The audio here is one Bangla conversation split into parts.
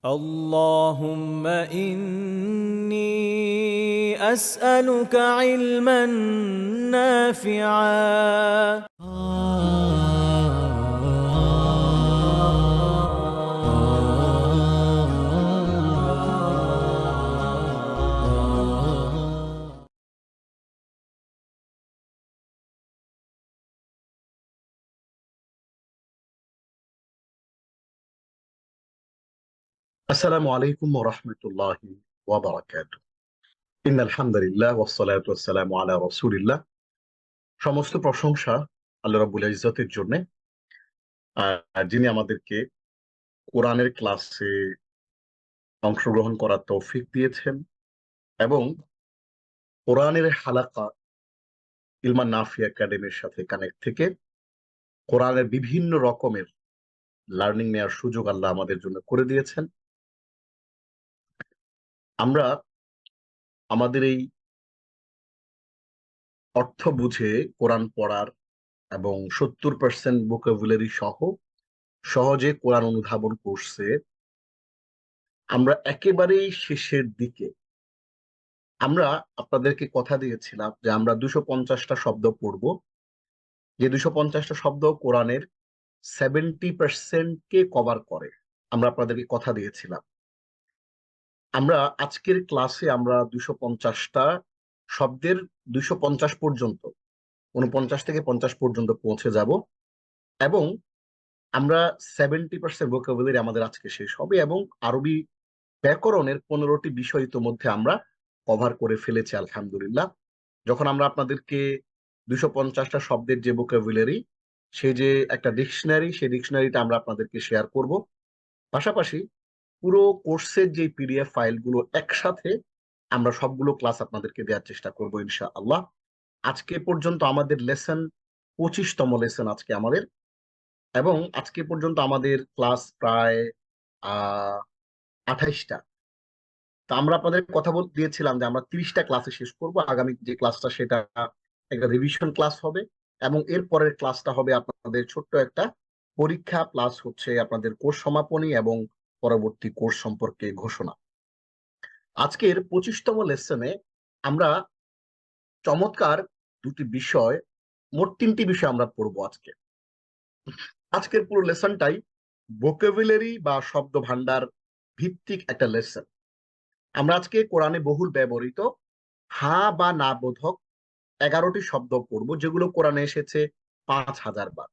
اللهم إني أسألك علما نافعا. আসসালামু আলাইকুম ওয়া রাহমাতুল্লাহি ওয়া বারাকাতুহু। ইন্নাল হামদুলিল্লাহ ওয়াস সালাতু ওয়াস সালামু আলা রাসূলিল্লাহ। সমস্ত প্রশংসা আল্লাহ রাব্বুল ইজ্জতের জন্য, যিনি আমাদেরকে কোরআনের ক্লাসে অংশগ্রহণ করার তৌফিক দিয়েছেন এবং কোরআনের হালাকা ইলমান নাফি একাডেমির সাথে কানেক্ট থেকে কোরআনের বিভিন্ন রকমের লার্নিং নেওয়ার সুযোগ আল্লাহ আমাদের জন্য করে দিয়েছেন। আমরা আমাদের এই অর্থ বুঝে কোরআন পড়ার এবং 70% ভোকাবুলারি সহ সহজে কোরআন অনুধাবন করছে। আমরা একেবারেই শেষের দিকে। আমরা আপনাদেরকে কথা দিয়েছিলাম যে আমরা 250টা শব্দ পড়ব, যে 250টা শব্দ কোরআনের 70% কে কভার করে। আমরা আপনাদেরকে কথা দিয়েছিলাম। আমরা আজকের ক্লাসে আমরা 250টা শব্দের 250 পর্যন্ত, 49 থেকে 50 পর্যন্ত পৌঁছে যাব এবং আমরা 70% ভোকাবুলারি আমাদের আজকে শেষ হবে এবং আরবি ব্যাকরণের 15টি বিষয় ইতোমধ্যে আমরা কভার করে ফেলেছি আলহামদুলিল্লাহ। যখন আমরা আপনাদেরকে 250টা শব্দের যে ভোকাবুলারি, সেই যে একটা ডিকশনারি, সেই ডিকশনারিটা আমরা আপনাদেরকে শেয়ার করব। পাশাপাশি পুরো কোর্সের যে পিডিএফ ফাইলগুলো একসাথে আমরা সবগুলো ক্লাস আপনাদেরকে দেওয়ার চেষ্টা করব ইনশাআল্লাহ। আজকে পর্যন্ত আমাদের লেসন 25তম লেসন আজকে আমাদের, এবং আজকে পর্যন্ত আমাদের ক্লাস প্রায় 28টা। তো আমরা আপনাদের কথা দিয়েছিলাম যে আমরা 30টা ক্লাসে শেষ করব। আগামী যে ক্লাসটা সেটা একটা রিভিশন ক্লাস হবে এবং এর পরের ক্লাসটা হবে আপনাদের ছোট্ট একটা পরীক্ষা প্লাস হচ্ছে আপনাদের কোর্স সমাপনী এবং পরবর্তী কোর্স সম্পর্কে ঘোষণা। আজকের 25তম লেসনে আমরা চমৎকার দুটি বিষয়, মোট 3টি বিষয় আমরা পড়বো আজকে। আজকের পুরো লেসনটাই ভোকাবুলারি বা শব্দ ভান্ডার ভিত্তিক একটা লেসন। আমরা আজকে কোরআনে বহুল ব্যবহৃত হা বা না বোধক 11টি শব্দ পড়বো, যেগুলো কোরআনে এসেছে 5000 বার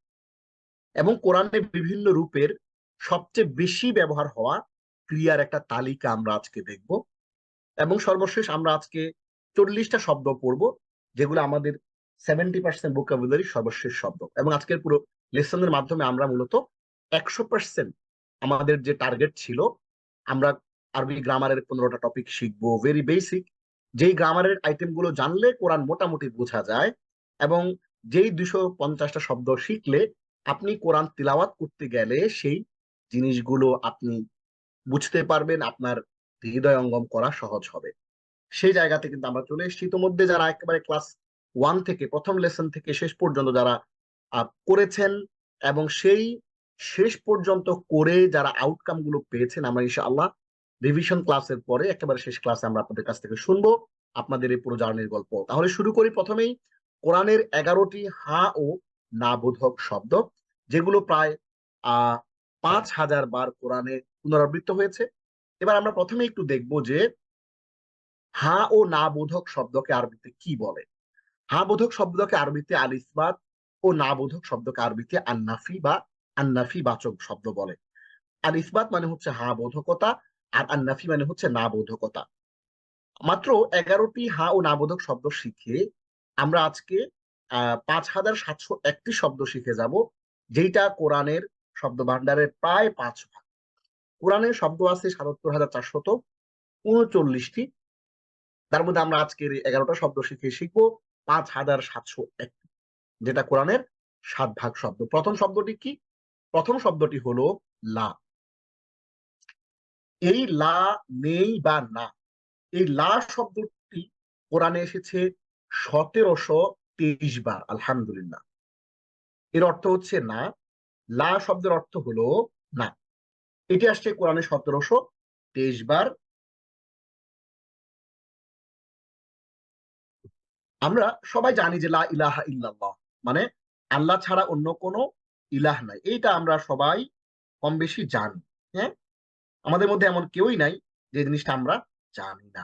এবং কোরআনে বিভিন্ন রূপের সবচেয়ে বেশি ব্যবহার হওয়া ক্রিয়ার একটা তালিকা আমরা আজকে দেখব এবং সর্বশেষ আমরা আজকে 40টা শব্দ পড়বো, যেগুলো আমাদের 70% ভোকাবুলারি সর্বশেষ শব্দ। এবং আজকের পুরো লেসনের মাধ্যমে আমরা মূলত 100% আমাদের যে টার্গেট ছিল, আমরা আরবি গ্রামারের 15টা টপিক শিখবো, ভেরি বেসিক, যেই গ্রামারের আইটেম গুলো জানলে কোরআন মোটামুটি বোঝা যায় এবং যেই 250টা শব্দ শিখলে আপনি কোরআন তিলাওয়াত করতে গেলে সেই জিনিসগুলো আপনি বুঝতে পারবেন, আপনার হৃদয়ঙ্গম করা সহজ হবে। সেই জায়গাতে কিন্তু আমরা চলে এসেছি। ইতিমধ্যে যারা একেবারে ক্লাস 1 থেকে, প্রথম লেসন থেকে শেষ পর্যন্ত যারা করেছেন এবং সেই শেষ পর্যন্ত করে যারা আউটকাম গুলো পেয়েছেন, আমরা ইনশাআল্লাহ রিভিশন ক্লাসের পরে একেবারে শেষ ক্লাসে আমরা আপনাদের কাছ থেকে শুনবো আপনাদের এই পুরো জার্নির গল্প। তাহলে শুরু করি প্রথমেই কোরআনের 11টি হা ও না বোধক শব্দ, যেগুলো প্রায় 5000 বার কোরআনে পুনরাবৃত্ত হয়েছে। এবার আমরা প্রথমে একটু দেখবো যে হা ও না বোধক শব্দকে আরবিতে কি বলে। হা বোধক শব্দকে আরবিতে আল ইসবাত ও না বোধক শব্দকে আরবিতে আন্নাফি বা আন্নাফি বাচক শব্দ বলে। আল ইসবাত মানে হচ্ছে হা বোধকতা আর আন্নাফি মানে হচ্ছে না বোধকতা। মাত্র 11টি হা ও না বোধক শব্দ শিখে আমরা আজকে 5701টি শব্দ শিখে যাব, যেটা কোরআনের শব্দ ভান্ডারের প্রায় 5 ভাগ। কোরআনের শব্দ আছে 77,439টি, তার মধ্যে আমরা আজকের 11টা শব্দ শিখবো 5701, যেটা কোরআনের 7 ভাগ শব্দ। প্রথম শব্দটি কি? প্রথম শব্দটি হলো লা। এই লা, নেই বা না, এই লা শব্দটি কোরআনে এসেছে 1723 বার আলহামদুলিল্লাহ। এর অর্থ হচ্ছে না। লা শব্দের অর্থ হলো না। এটি আসছে কোরআনে 23 বার। আমরা সবাই জানি যে লা ইলাহা ইল্লাল্লাহ মানে আল্লাহ ছাড়া অন্য কোনো ইলাহ নাই, এইটা আমরা সবাই কম বেশি জানি। হ্যাঁ, আমাদের মধ্যে এমন কেউই নাই যে জিনিসটা আমরা জানি না।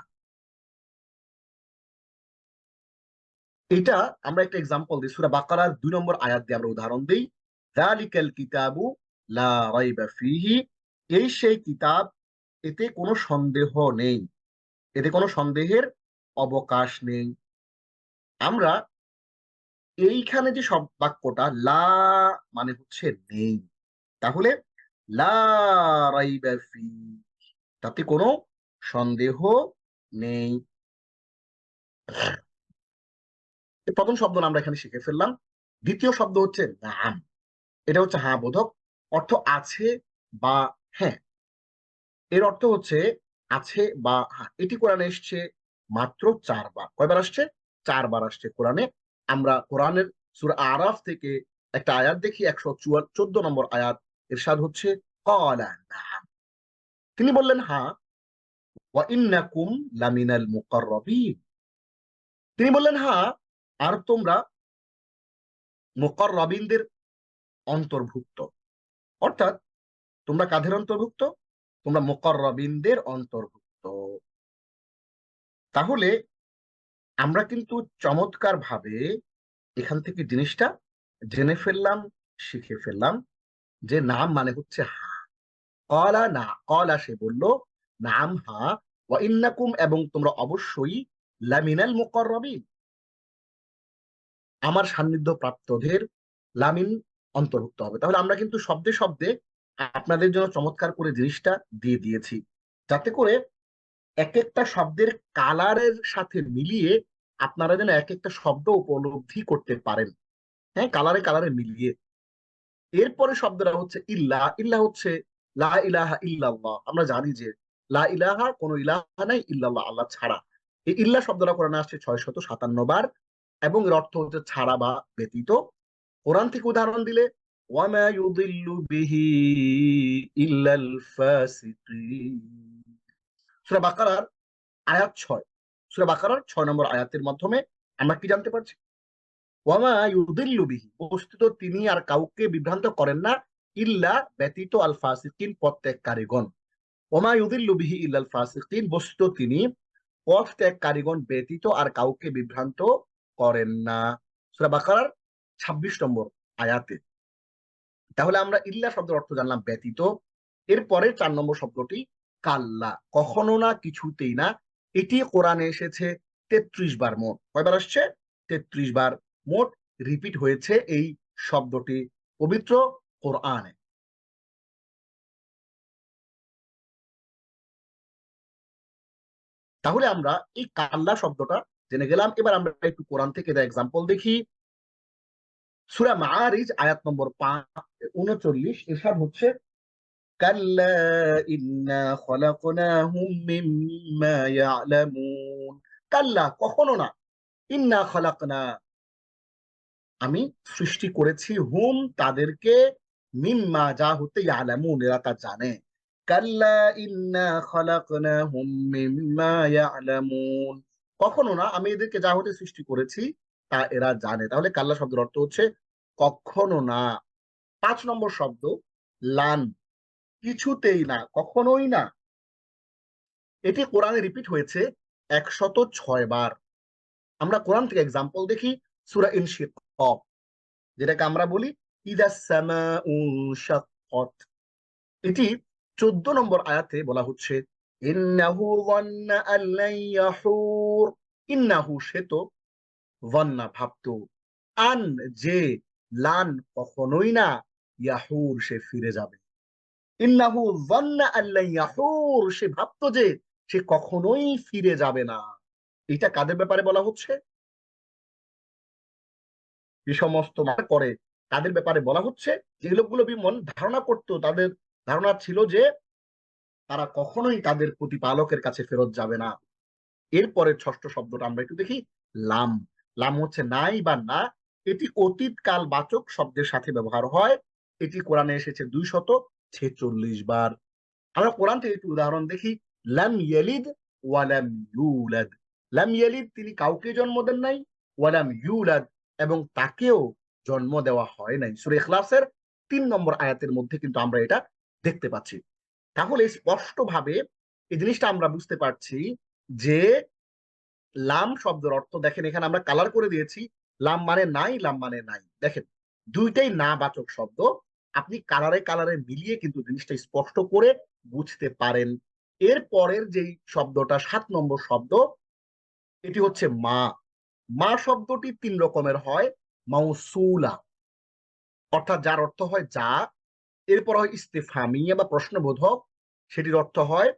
এটা আমরা একটা এক্সাম্পল দিই, সূরা বাকারার 2 নম্বর আয়াত দিয়ে আমরা উদাহরণ দিই। যালিকাল কিতাবু লা রাইবা ফিহি, এই সেই কিতাব, এতে কোনো সন্দেহ নেই, এতে কোনো সন্দেহের অবকাশ নেই। আমরা এইখানে যে সব বাক্যটা লা মানে হচ্ছে নেই, তাহলে লা রাইবা ফি, তাতে কোনো সন্দেহ নেই। প্রথম শব্দ আমরা এখানে শিখে ফেললাম। দ্বিতীয় শব্দ হচ্ছে নাম। এটা হচ্ছে হ্যাঁ বোধক, অর্থ আছে বা হ্যাঁ। এর অর্থ হচ্ছে আছে বা হ্যাঁ। এটি কোরআনে এসছে মাত্র 4 বার। কয়বার আসছে? 4 বার আসছে কোরআনে। আমরা কোরআনের সূরা আরাফ থেকে একটা আয়াত দেখি, 114 নম্বর আয়াত। ইরশাদ হচ্ছে ক্বালা নাম, তিনি বললেন হ্যাঁ, ওয়া ইন্নাকুম লামিনাল মুকাররাবিন, তিনি বললেন হ্যাঁ, আর তোমরা মুকাররাবিনদের অন্তর্ভুক্ত। অর্থাৎ তোমরা কাদের অন্তর্ভুক্ত? তোমরা মুকাররাবিনদের অন্তর্ভুক্ত। তাহলে আমরা কিন্তু চমৎকার ভাবে এখান থেকে জিনিসটা জেনে ফেললাম, শিখে ফেললাম যে নাম মানে হচ্ছে হা। কলা না, কলা সে বলল, নাম হা, ওয়া ইন্নাকুম এবং তোমরা অবশ্যই লামিনাল মুকাররাবিন, আমার সান্নিধ্য প্রাপ্তদের লামিন অন্তর্ভুক্ত হবে। তাহলে আমরা কিন্তু শব্দে শব্দে আপনাদের জন্য চমৎকার করে জিনিসটা দিয়ে দিয়েছি, যাতে করে এক একটা শব্দের কালারের সাথে মিলিয়ে আপনারা যেন এক একটা শব্দ উপলব্ধি করতে পারেন। হ্যাঁ, কালারে কালারে মিলিয়ে। এরপরে শব্দটা হচ্ছে ইল্লা। ইল্লা হচ্ছে লা ইলাহা ইল্লাল্লাহ। আমরা জানি যে লা ইলাহা, কোনো ইলাহা নাই ইল্লাল্লাহ, আল্লাহ ছাড়া। এই ইল্লা শব্দটা কোরআনে আসছে 657 বার এবং এর অর্থ হচ্ছে ছাড়া বা ব্যতীত। কোরআন থেকে উদাহরণ দিলে ওয়ামা ইউদিল্লু বিহি ইল্লাল ফাসিকিন, সূরা বাকারার আয়াত 6। সূরা বাকারার 6 নম্বর আয়াতের মাধ্যমে আমরা কি জানতে পারছি? ওয়ামা ইউদিল্লু বিহি, বস্তুত তিনি আর কাউকে বিভ্রান্ত করেন না, ইল্লা ব্যতীত আল ফাসিকিন, পথ ত্যাগকারীগণ। ওয়ামা ইউদিল্লু বিহি ইল্লাল ফাসিকিন, বস্তুত তিনি পথ ত্যাগকারীগণ ব্যতীত আর কাউকে বিভ্রান্ত করেন না। সূরা বাকারার 26 নম্বর আয়াতে। তাহলে আমরা ইল্লা শব্দের অর্থ জানলাম ব্যতীত। এরপরে 4 নম্বর শব্দটি কাল্লা, কখনো না, কিছুতেই না। এটি কোরআনে এসেছে 33 বার মোট। কয়বার আসছে? 33 বার মোট রিপিট হয়েছে এই শব্দটি পবিত্র কোরআনে। তাহলে আমরা এই কাল্লা শব্দটা জেনে গেলাম। এবার আমরা একটু কোরআন থেকে এক্সাম্পল দেখি। সূরা মাআরিজ আয়াত নম্বর 39, ইরশাদ হচ্ছে কাল্লা ইন্না খলাকনাহুম মিম্মা ইয়ালামুন, কাল্লা কখনো না, ইন্না খলাকনা আমি সৃষ্টি করেছি, হুম তাদেরকে, মিম্মা যা হতে, ইয়ালামুন এরা তা জানে। কাল্লা ইন্না খলাকনাহুম মিম্মা ইয়ালামুন, কখনো না, আমি এদেরকে যা হতে সৃষ্টি করেছি তা এরা জানে। তাহলে কাল্লা শব্দের অর্থ হচ্ছে কখনো না। 5 নম্বর শব্দ লান, কিছুতেই না, কখনোই না। এটি কোরআনে রিপিট হয়েছে 106 বার। আমরা কোরআন থেকে এক্সাম্পল দেখি। সূরা ইনশিকাক, যেটাকে আমরা বলি ইদাস সামাউ শাক্কাত, এটি 14 নম্বর আয়াতে বলা হচ্ছে ইন্নাহু যান্না আল্লান ইয়াহুর, ইন্নাহু সে তো, যান্না ভাবতো, আন যে, লান কখনোই না, ইয়াহুর সে ফিরে যাবে। ইন্নাহু যান্না আল্লান ইয়াহুর, সে ভাবতো যে সে কখনোই ফিরে যাবে না। এটা কাদের ব্যাপারে বলা হচ্ছে? যে সমস্ত করে তাদের ব্যাপারে বলা হচ্ছে যে লোকগুলো বিমন ধারণা করতো, তাদের ধারণা ছিল যে তারা কখনোই তাদের প্রতিপালকের কাছে ফেরত যাবে না। এরপরের ষষ্ঠ শব্দটা আমরা একটু দেখি, লাম। লাম হচ্ছে নাই বা না। এটি অতীত কাল বাচক শব্দের সাথে ব্যবহার হয়। এটি কোরআনে এসেছে 246 বার। আমরা কোরআন থেকে একটু উদাহরণ দেখি। লাম ইয়ালিদ ওয়া লাম ইউলাদ। লাম ইয়ালিদ তিনি কাউকে জন্ম দেন নাই, ওয়া লাম ইউলাদ এবং তাকেও জন্ম দেওয়া হয় নাই। সূরা ইখলাসের ৩ নম্বর আয়াতের মধ্যে কিন্তু আমরা এটা দেখতে পাচ্ছি। তাহলে স্পষ্টভাবে এই জিনিসটা আমরা বুঝতে পারছি যে লাম শব্দের অর্থ দেখেন, এখানে আমরা কালার করে দিয়েছি, লাম মানে নাই, লাম মানে নাই। দেখেন দুইটাই না বাচক শব্দ, আপনি কালারে কালারে মিলিয়ে কিন্তু জিনিসটা স্পষ্ট করে বুঝতে পারেন। এর পরের যেই শব্দটা ৭ নম্বর শব্দ, এটি হচ্ছে মা। মা শব্দটি ৩ রকমের হয়। মাউসুলা অর্থাৎ যার অর্থ হয় যা, এরপর হয় ইস্তেফহামিয়া বা প্রশ্নবোধক, সেটির অর্থ হয়,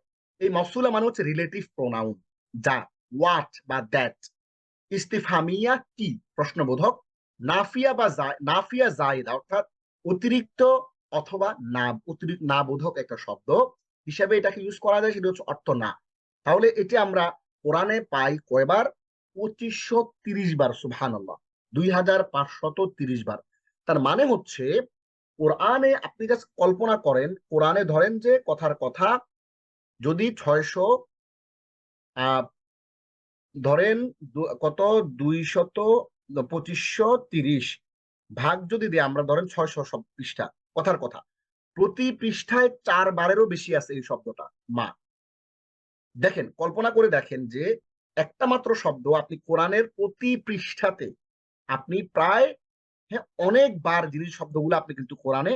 এই মাউসুলা মানে হচ্ছে রিলেটিভ প্রোনাউন, যা, হোয়াট বা দ্যাট। ইস্তিফহামিয়া কি, প্রশ্নবোধক। নাফিয়া বা নাফিয়া জায়েদা অর্থাৎ অতিরিক্ত অথবা না, অতিরিক্ত না বোধক একটা শব্দ হিসাবে এটাকে ইউজ করা যায়, সেটা হচ্ছে অর্থ না। তাহলে এটি আমরা কোরআনে পাই কয়বার? ২৫৩০ বার। সুবহানাল্লাহ, ২৫৩০ বার। তার মানে হচ্ছে কোরআনে আপনি জাস্ট কল্পনা করেন, কোরআনে ধরেন যে কথার কথা যদি ৬০০ ধরেন কত ২৫৩০ ভাগ যদি দিই আমরা, ধরেন ৬০০ সব পৃষ্ঠা, কথার কথা প্রতি পৃষ্ঠায় ৪ বারেরও বেশি আছে এই শব্দটা মা। দেখেন, কল্পনা করে দেখেন যে একটা মাত্র শব্দ আপনি কোরআনের প্রতি পৃষ্ঠাতে আপনি প্রায়, হ্যাঁ, অনেকবার জিনিস শব্দগুলো আপনি কিন্তু কোরআনে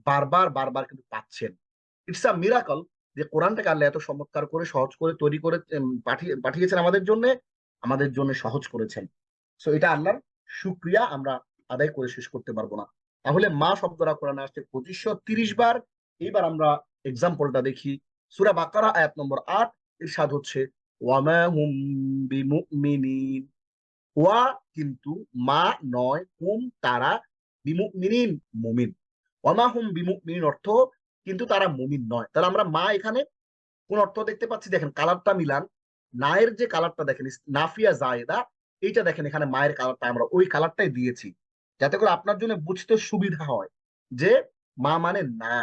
বারবার বারবার কিন্তু পাচ্ছেন। ইটস আ মিরাকল যে কোরআনটাকে আল্লাহ এত চমৎকার করে সহজ করে তৈরি করে পাঠিয়েছেন আমাদের জন্য সহজ করেছেন। সো এটা আল্লাহর শুকরিয়া, আমরা আদায় করে শেষ করতে পারবো না। তাহলে মা শব্দটা কোরআনে আসছে ২৫৩০ বার। এইবার আমরা এক্সাম্পলটা দেখি। সূরা বাকারা আয়াত নম্বর ৮, ইরশাদ হচ্ছে ওয়ামা হুম বিমুমিনিন। ওয়া কিন্তু, মা নয়, হুম তারা, বিমুমিনিন মুমিন। ওয়ামা হুম বিমুমিনিন অর্থ কিন্তু তারা মুমিন নয়। তাহলে আমরা মা এখানে কোন অর্থ দেখতে পাচ্ছি? দেখেন কালারটা মিলান, নায়ের যে কালারটা দেখেন নাফিয়া জায়েদা, এইটা দেখেন এখানে মায়ের কালারটা আমরা ওই কালারটাই দিয়েছি, যাতে করে আপনার জন্য বুঝতে সুবিধা হয় যে মা মানে না,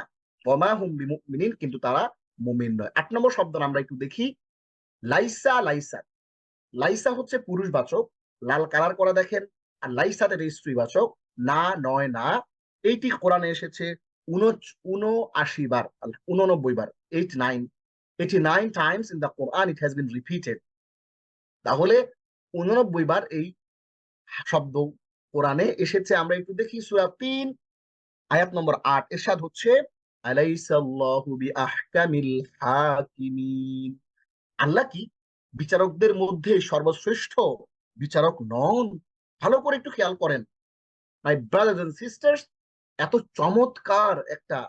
ওয়ামা হুম বিমুমিনিন কিন্তু তারা মুমিন নয়। ৮ নম্বর শব্দ আমরা একটু দেখি, লাইসা। লাইসা, লাইসা হচ্ছে পুরুষবাচক, লাল কালার করা দেখেন। আর লাইসাতে এটা স্ত্রীবাচক, না নয় না। এইটি কোরআনে এসেছে ৭৯ বার, ৮৯ বার, 89 Times in the Quran it has been repeated. তাহলে ৮৯ বার এই শব্দ কোরআনে এসেছে। আমরা একটু দেখি সূরা ৩ আয়াত নম্বর ৮, ইরশাদ হচ্ছে আলাইসাল্লাহু বিআহকামিল হাকিমিন। আল্লাহ কি বিচারকদের মধ্যে সর্বশ্রেষ্ঠ বিচারক নন? ভালো করে একটু খেয়াল করেন মাই ব্রাদার্স এন্ড সিস্টার্স, এত চমৎকার একটা,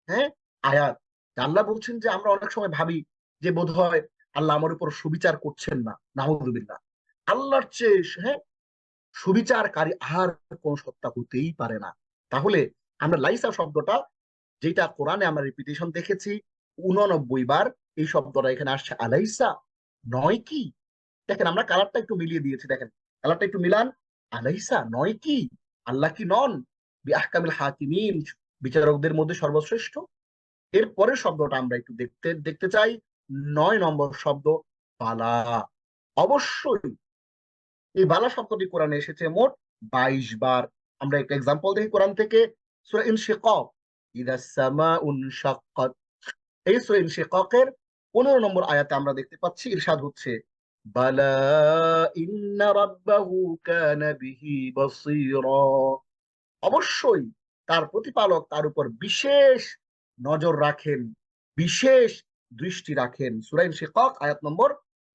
হ্যাঁ, আয়াত। আল্লাহ বলছেন যে আমরা অনেক সময় ভাবি যে বোধহয় আল্লাহ আমার উপর সুবিচার করছেন না, নাউযুবিল্লাহ। আল্লাহর চেয়ে, হ্যাঁ, সুবিচারকারী আর কোন সত্তা হতেই পারে না। তাহলে আমরা লাইসা শব্দটা, যেটা কোরআনে আমরা রিপিটেশন দেখেছি ৮৯ বার, এই শব্দটা এখানে আসছে আলাইসা, নয় কি? দেখেন আমরা কালারটা একটু মিলিয়ে দিয়েছি, দেখেন কালারটা একটু মিলান। আলাইসা নয় কি, আল্লাহ কি নন বিআহকামিল হাকিমিন বিচারকদের মধ্যে সর্বশ্রেষ্ঠ? এর পরের শব্দটা আমরা একটু দেখতে দেখতে চাই। ৯ নম্বর শব্দ বালা। অবশ্যই এই বালা শব্দটি কোরআনে এসেছে মোট ২২ বার। আমরা একটা এক্সাম্পল দেখি কোরআন থেকে, সূরা ইনশিকাক, ইদাস সামাউন শাক্কাত। এই সূরা ইনশিকাকের ১৫ নম্বর আয়াতে আমরা দেখতে পাচ্ছি, ইরশাদ হচ্ছে বালা ইন্না রাব্বাহু কানা বিহি বাসীরা। অবশ্যই তার প্রতিপালক তার উপর বিশেষ নজর রাখেন, বিশেষ দৃষ্টি রাখেন। সূরা ইনশিকাক আয়াত নম্বর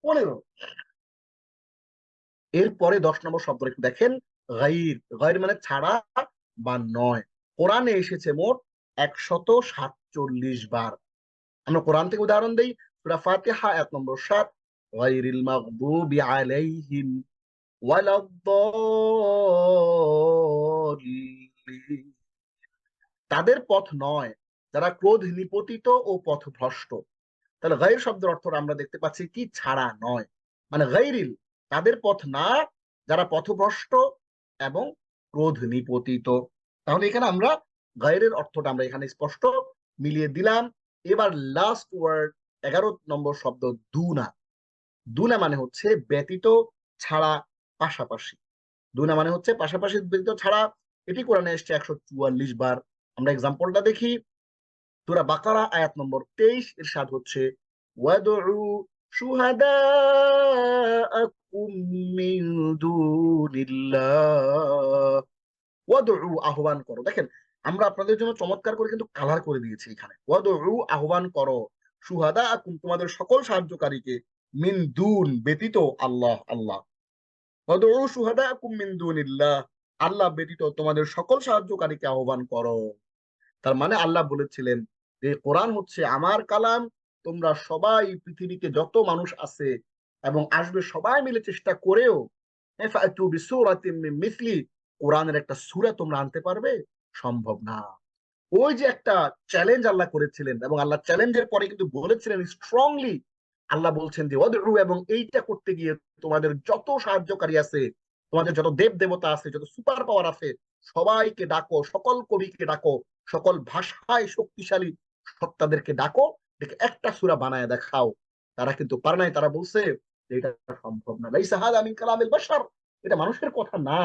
১৫। এরপরে ১০ নম্বর শব্দ একটু দেখেন, গায়র। গায়র মানে ছাড়া বা নয়। কোরআনে এসেছে মোট ১৪৭ বার। আমরা কোরআন থেকে উদাহরণ দেই, সূরা ফাতিহা আয়াত নম্বর ৭, গায়রিল মাগদুবি আলাইহিম ওয়ালাদ-দাল্লিন। তাদের পথ নয় যারা ক্রোধ নিপতিত ও পথভ্রষ্ট। তাহলে গায়র শব্দের অর্থ আমরা দেখতে পাচ্ছি কি, ছাড়া নয়, মানে গায়রিল তাদের পথ না যারা পথভ্রষ্ট এবং ক্রোধ নিপতিত। তাহলে এখানে আমরা গায়রের অর্থটা আমরা এখানে স্পষ্ট মিলিয়ে দিলাম। এবার লাস্ট ওয়ার্ড 11 নম্বর শব্দ দুনা। দুনা মানে হচ্ছে ব্যতীত, ছাড়া, পাশাপাশি। দুনা মানে হচ্ছে পাশাপাশি, ব্যতীত, ছাড়া। এটি কোরআনে এসছে 144 বার। আমরা এক্সাম্পলটা দেখি। সূরা বাকারা আয়াত নম্বর 23 ইরশাদ হচ্ছে ওয়াদউ শুহাদাআকুম মিন দুনিল্লাহ। ওয়াদউ আহ্বান করো। দেখেন, আমরা আপনাদের জন্য চমৎকার করে কিন্তু কালার করে দিয়েছি এখানে। ওয়াদউ আহ্বান করো, শুহাদাআকুম তোমাদের সকল সাহায্যকারীকে, মিন দুন ব্যতীত, আল্লাহ আল্লাহ। ওয়াদউ শুহাদাআকুম মিন দুনিল্লাহ, আল্লাহ ব্যতীত তোমাদের সকল সাহায্যকারীকে আহ্বান করো। তার মানে আল্লাহ বলেছিলেন যে কোরআন হচ্ছে আমার কালাম, তোমরা সবাই পৃথিবীতে যত মানুষ আছে এবং আসবে সবাই মিলে চেষ্টা করেও ফাতু বিসূরাতিন মিন মিসলি, কোরআনের একটা সূরা তোমরা আনতে পারবে? সম্ভব না। ওই যে একটা চ্যালেঞ্জ আল্লাহ করেছিলেন, এবং আল্লাহ চ্যালেঞ্জের পরে কিন্তু বলেছিলেন স্ট্রংলি, আল্লাহ বলছেন যে ওয়াদউ, এবং এইটা করতে গিয়ে তোমাদের যত সাহায্যকারী আছে, তোমাদের যত দেব দেবতা আছে, যত সুপার পাওয়ার আছে, সবাইকে ডাকো, সকল কবিকে ডাকো, সকল ভাষায় শক্তিশালী সত্তাদেরকে ডাকো, দেখে একটা সূরা বানায় দেখাও। তারা কিন্তু পারে নাই। তারা বলছে যে এটা সম্ভব না, লাইসা হাযা মিন কালামিল বাশার, এটা মানুষের কথা না।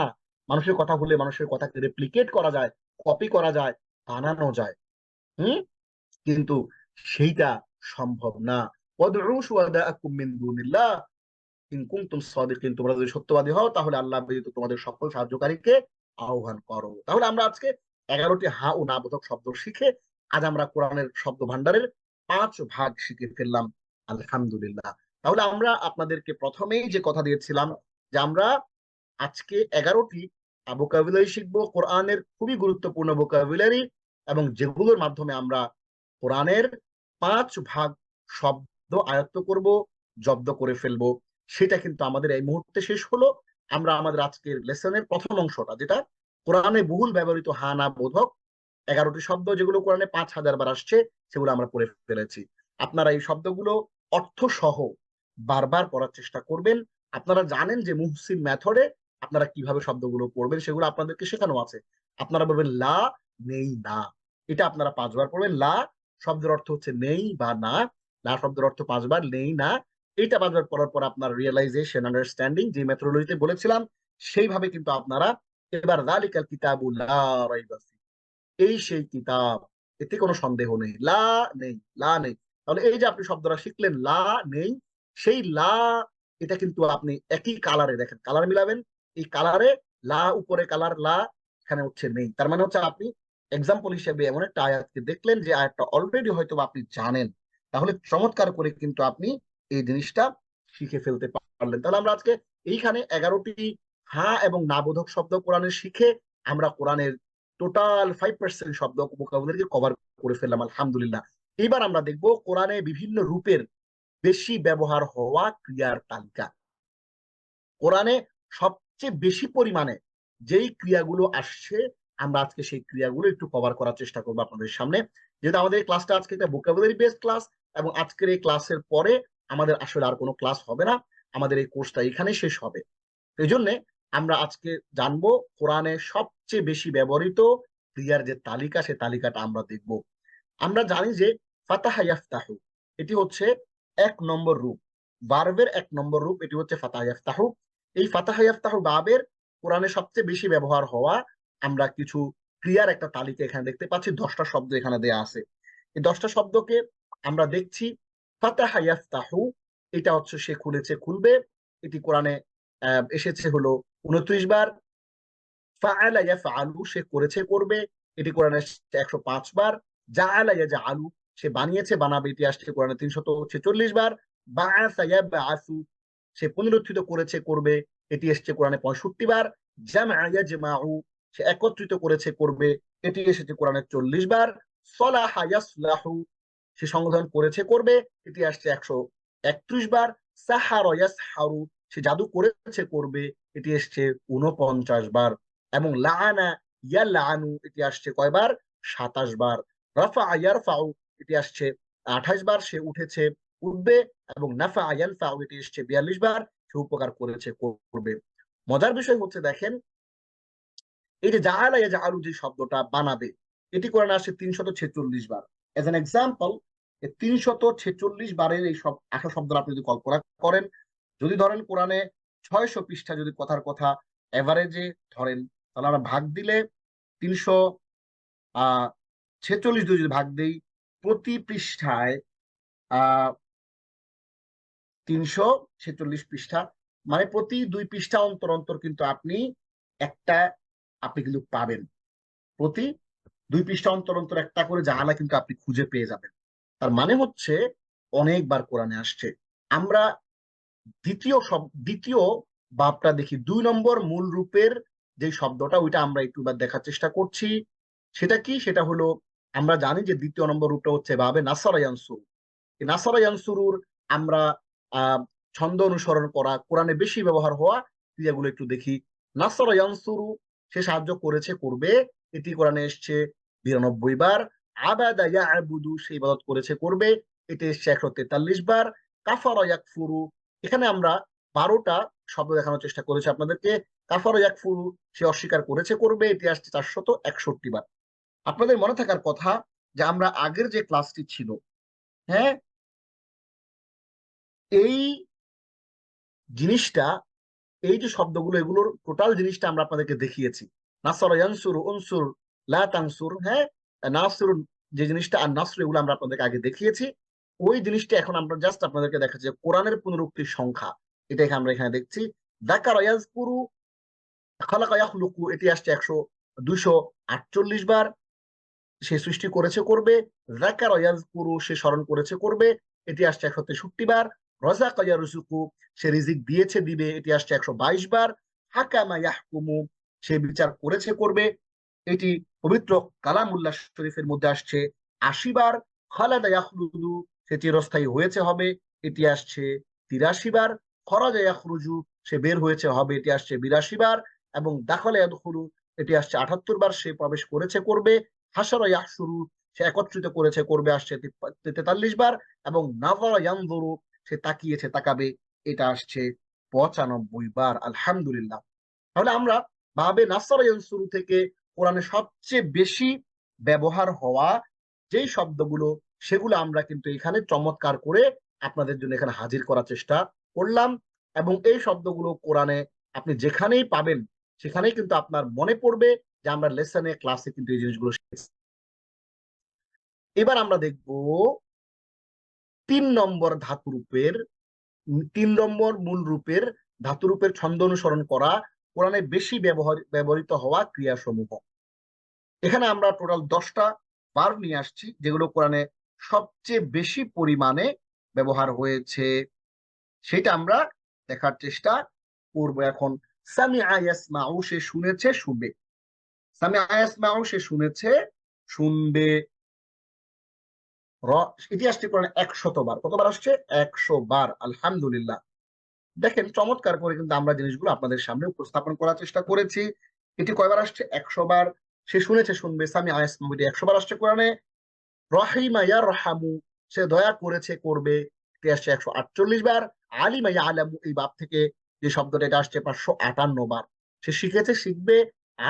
মানুষের কথা হলে মানুষের কথাকে রেপ্লিকেট করা যায়, কপি করা যায়, বানানো যায়। হুম কিন্তু সেইটা সম্ভব না। ওয়াদউ শুহাদাআকুম মিন দুনিল্লাহ ইন কুনতুম সাদিকিন, তোমরা যদি সত্যবাদী হও তাহলে আল্লাহ ব্যতীত তোমাদের সকল সাহায্যকারীকে আহ্বান করো। তাহলে আমরা আজকে 11টি হা ও না বোধক শব্দ শিখে আজ আমরা কোরআনের শব্দ ভান্ডারের 5 ভাগ শিখে ফেললাম, আলহামদুলিল্লাহ। তাহলে আমরা আপনাদেরকে প্রথমেই যে কথা দিয়েছিলাম যে আমরা আজকে 11টি ভোকাবুলারি শিখবো, কোরআনের খুবই গুরুত্বপূর্ণ ভোকাবুলারি, এবং যেগুলোর মাধ্যমে আমরা কোরআনের 5 ভাগ শব্দ আয়ত্ত করব, জব্দ করে ফেলবো। সেটা কিন্তু আমাদের এই মুহূর্তে শেষ হলো। আমরা আমাদের আজকের লেসনের প্রথম অংশটা, যেটা কোরআনে বহুল ব্যবহৃত হা না বোধক 11টি শব্দ, যেগুলো কোরআনে 5,000 বার আসছে, সেগুলো আমরা পড়ে ফেলেছি। আপনারা এই শব্দগুলো অর্থ সহ বারবার পড়ার চেষ্টা করবেন। আপনারা জানেন যে মুহসিন মেথডে আপনারা কিভাবে শব্দগুলো পড়বেন, সেগুলো আপনাদেরকে শেখানো আছে। আপনারা বলবেন লা, নেই, না। এটা আপনারা 5 বার পড়বেন। লা শব্দের অর্থ হচ্ছে নেই বা না। লা শব্দের অর্থ 5 বার, নেই, না। এইটা 5 বার পড়ার পর আপনার রিয়েলাইজেশন, আন্ডারস্ট্যান্ডিং, যে মেথোডোলজিতে বলেছিলাম সেইভাবে কিন্তু আপনারা এবার যালিকাল কিতাবু লা রাইবা ফিহ, এই সেই কিতাব, এতে কোনো সন্দেহ নেই। লা নেই, লা নেই। তাহলে এই যে আপনি শব্দটা শিখলেন লা নেই, সেই লা, এটা কিন্তু আপনি একই কালারে, দেখেন কালার মিলাবেন, এই কালারে লা উপরে কালার, লা এখানে হচ্ছে নেই। তার মানে হচ্ছে আপনি এক্সাম্পল হিসেবে এমন একটা আয়াতকে দেখলেন যে আয়াতটা অলরেডি হয়তো আপনি জানেন, তাহলে চমৎকার করে কিন্তু আপনি এই জিনিসটা শিখে ফেলতে পারলেন। তাহলে আমরা আজকে এইখানে 11টি হা এবং না বোধক শব্দ কোরআনের শিখে আমরা কোরআনের টোটাল 5% শব্দ ভোকাবুলারিকে কভার করে ফেললাম, আলহামদুলিল্লাহ। এবার আমরা দেখব কোরআনে বিভিন্ন রূপের বেশি ব্যবহার হওয়া ক্রিয়ার তালিকা। কোরআনে সবচেয়ে বেশি পরিমাণে যেই ক্রিয়াগুলো আসছে, আমরা আজকে সেই ক্রিয়াগুলো একটু কভার করার চেষ্টা করবো আপনাদের সামনে। যেহেতু আমাদের এই ক্লাসটা আজকে একটা ভোকাবুলারি বেসড ক্লাস, এবং আজকের এই ক্লাসের পরে আমাদের আসলে আর কোনো ক্লাস হবে না, আমাদের এই কোর্সটা এখানেই শেষ হবে। এই জন্য আমরা আজকে জানবো কোরআনে সবচেয়ে বেশি ব্যবহৃত ক্রিয়ার যে তালিকা, সে তালিকাটা আমরা দেখব। আমরা জানি যে ফাতাহা ইয়াফতাহু, এটি হচ্ছে 1 নম্বর রূপ, ভার্বের 1 নম্বর রূপ, এটি হচ্ছে ফাতাহা ইয়াফতাহু। এই ফাতাহা ইয়াফতাহু ভার্বের কোরআনে সবচেয়ে বেশি ব্যবহার হওয়া আমরা কিছু ক্রিয়ার একটা তালিকা এখানে দেখতে পাচ্ছি। 10টা শব্দ এখানে দেয়া আছে। এই 10টা শব্দকে আমরা দেখছি। ফাতাহা ইয়াফতাহু, এটা হচ্ছে সে খুলেছে, খুলবে। এটি কোরআনে এসেছে হলো 29 বার। ফাআলা ইয়াফআলু, সে করেছে, করবে, এটি কোরআনে 105 বার। জাআলা ইয়াজআলু, সে বানিয়েছে, বানাবে, এটি আসছে কোরআনে 346 বার। বাআসা ইয়াবআসু, সে পুনরুত্থিত করেছে, করবে, এটি এসেছে কোরআনে 65 বার। জামআ ইয়াজমাউ, সে একত্রিত করেছে, করবে, এটি এসেছে কোরআনে 40 বার। সলাহা ইয়াসলাহু, সে সংশোধন করেছে, করবে, এটি আসছে 131 বার। সাহারা ইয়াসহারু, সে জাদু করেছে, করবে, এটি এসছে 49 বার। এবং লাআনা ইয়ালআনু, এটি আসছে কয়বার? 27 বার। রাফা ইয়ারফাউ, এটি আসছে 28 বার, সে উঠেছে, উঠবে। এবং নাফা ইয়ানফাউ, এটি এসছে 42 বার, সে উপকার করেছে, করবে। মজার বিষয় হচ্ছে দেখেন, এই যে জাআলা ইয়াজআলু যে শব্দটা, বানাবে, এটি কোরআনে আসছে 346 বার। এজ এন এক্সাম্পল, এই 346 বারের এই সব 18 শব্দ আপনি যদি কল্পনা করেন, যদি ধরেন কোরআনে 600 পৃষ্ঠা যদি কথার কথা এভারেজে ধরেন, তাহলে আমরা ভাগ দিলে 346 দিয়ে যদি ভাগ দেই, প্রতি পৃষ্ঠায় 346 পৃষ্ঠা, মানে প্রতি 2 পৃষ্ঠা অন্তর অন্তর কিন্তু একটা আপনি কিন্তু পাবেন। প্রতি 2 পৃষ্ঠা অন্তর অন্তর একটা করে জাহালা কিন্তু আপনি খুঁজে পেয়ে যাবেন। তার মানে হচ্ছে অনেকবার কোরআনে আসছে। আমরা দ্বিতীয় বাবটা দেখি, 2 নম্বর মূল রূপের যে শব্দটা, ওইটা আমরা একটু দেখার চেষ্টা করছি। সেটা কি? সেটা হলো, আমরা জানি যে দ্বিতীয় নম্বর রূপটা হচ্ছে ভাবে নাসারা ইয়ানসুর। এই নাসারা ইয়ানসুরুর আমরা ছন্দ অনুসরণ করা, কোরআনে বেশি ব্যবহার হওয়া ক্রিয়াগুলো একটু দেখি। নাসারা ইয়ানসুরু, সে সাহায্য করেছে, করবে, এটি কোরআনে এসছে 92 বার। আবাদা ইয়াবুদু, সে ইবাদত করেছে, করবে, এটি এসছে 143 বার। কাফারা ইয়াকফুরু, এখানে আমরা 12টা শব্দ দেখানোর চেষ্টা করেছি আপনাদেরকে। কাফারা ইয়াকফুরু, সে অস্বীকার করেছে, করবে, এটি আসছে 461 বার। আপনাদের মনে থাকার কথা যে আমরা আগের যে ক্লাসটি ছিল, হ্যাঁ, এই জিনিসটা, এই যে শব্দগুলো, এগুলোর টোটাল জিনিসটা আমরা আপনাদেরকে দেখিয়েছি। নাসর ইয়ানসুর, উনসুর, লা তানসুর, হ্যাঁ, নাসুর যে জিনিসটা আর নাসর, এগুলো আমরা আপনাদেরকে আগে দেখিয়েছি। ওই জিনিসটা এখন আমরা জাস্ট আপনাদেরকে দেখাচ্ছি। কোরআনের পুনরুক্তির সংখ্যা, এটা আমরা এখানে দেখছি। যাকারা ইয়াজকুরু, খালাকা ইয়াখলুকু, এটি আসছে 248 বার। সে সৃষ্টি করেছে, করবে। যাকারা ইয়াজকুরু, সে স্মরণ করেছে, করবে, এটি আসছে 163 বার। রাযাকা ইয়ারযুকু, সে রিজিক দিয়েছে, দিবে, এটি আসছে 122 বার। হাকামা ইয়াহকুমু, সে বিচার করেছে, করবে, এটি পবিত্র কালামুল্লাহ শরীফের মধ্যে আসছে 80 বার। খালাদা ইয়াখলুদু, সে চিরস্থায়ী হয়েছে, হবে, এটি আসছে 83 বার। খরাজা ইয়াখরুজু, সে বের হয়েছে, হবে, এটি আসছে 82 বার। এবং দাখালা ইয়াদখুলু, এটি আসছে 78 বার। সে প্রবেশ করেছে, করবে। হাসারা ইয়াহসুরু, সে একত্রিত করেছে, করবে, আসছে 43 বার। এবং নাযারা ইয়ানজুরু, সে তাকিয়েছে, তাকাবে, এটা আসছে 95 বার। আলহামদুলিল্লাহ। তাহলে আমরা ভাবে নাসারা ইয়ানসুরু থেকে কোরআনে সবচেয়ে বেশি ব্যবহার হওয়া যেই শব্দগুলো, সেগুলো আমরা কিন্তু এখানে চমৎকার করে আপনাদের জন্য এখানে হাজির করার চেষ্টা করলাম। এবং এই শব্দগুলো কোরআনে আপনি যেখানেই পাবেন, সেখানেই কিন্তু আপনার মনে পড়বে যে আমরা লেসনে, ক্লাসে কিন্তু এই জিনিসগুলো শিখেছি। এবার আমরা দেখব 3 নম্বর ধাতুরূপের, 3 নম্বর মূল রূপের ধাতুরূপের ছন্দ অনুসরণ করা কোরআনে বেশি ব্যবহৃত হওয়া ক্রিয়াসমূহ। এখানে আমরা টোটাল 10টা ভার্ব নিয়ে আসছি, যেগুলো কোরআনে সবচেয়ে বেশি পরিমাণে ব্যবহার হয়েছে, সেটা আমরা দেখার চেষ্টা করব এখন। সামিআ ইয়াসমাউ, সে শুনেছে, শুনবে। সামিআ ইয়াসমাউ, সে শুনেছে, শুনবে। এটি আসছে কোরআনে 100 বার। কতবার আসছে? 100 বার। আলহামদুলিল্লাহ। দেখেন চমৎকার করে কিন্তু আমরা জিনিসগুলো আপনাদের সামনে উপস্থাপন করার চেষ্টা করেছি। এটি কয়বার আসছে? 100 বার। সে শুনেছে, শুনবে। সামিআ ইয়াসমাউ, এটি 100 বার আসছে কোরআনে। রহিমা ইয়ারহামু, সে দয়া করেছে, করবে, এটি আসছে 148 বার। আলিমা ইয়ালামু, এই বাব থেকে যে শব্দটা, এটা আসছে 558 বার। সে শিখেছে, শিখবে।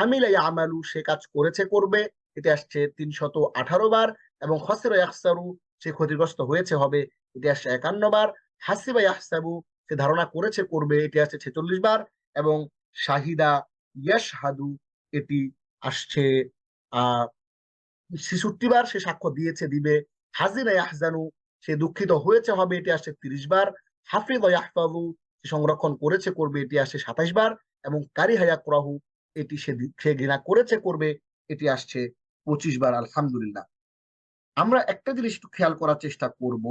আমিলা ইয়ামালু, সে কাজ করেছে, করবে, এটি আসছে 318 বার। এবং খাসিরা ইয়াখসারু, সে ক্ষতিগ্রস্ত হয়েছে, হবে, এটি আসছে 51 বার। হাসিবা ইয়াহসাবু, সে ধারণা করেছে, করবে, এটি আসছে 46 বার। এবং শাহিদা ইয়াশহাদু, এটি আসছে 66 বার। সে সাক্ষ্য দিয়েছে, দিবে। হাজিনা ইয়াহজানু, সে দুঃখিত হয়েছে, হবে, এটি আসছে 30 বার। হাফিযা ইয়াহফাযু, সে সংরক্ষণ করেছে, করবে, এটি আসছে 27 বার। এবং কারিহা ইয়াকরাহু, এটি সে ঘৃণা করেছে, করবে, এটি আসছে 25 বার। আলহামদুলিল্লাহ। আমরা একটা জিনিস একটু খেয়াল করার চেষ্টা করব,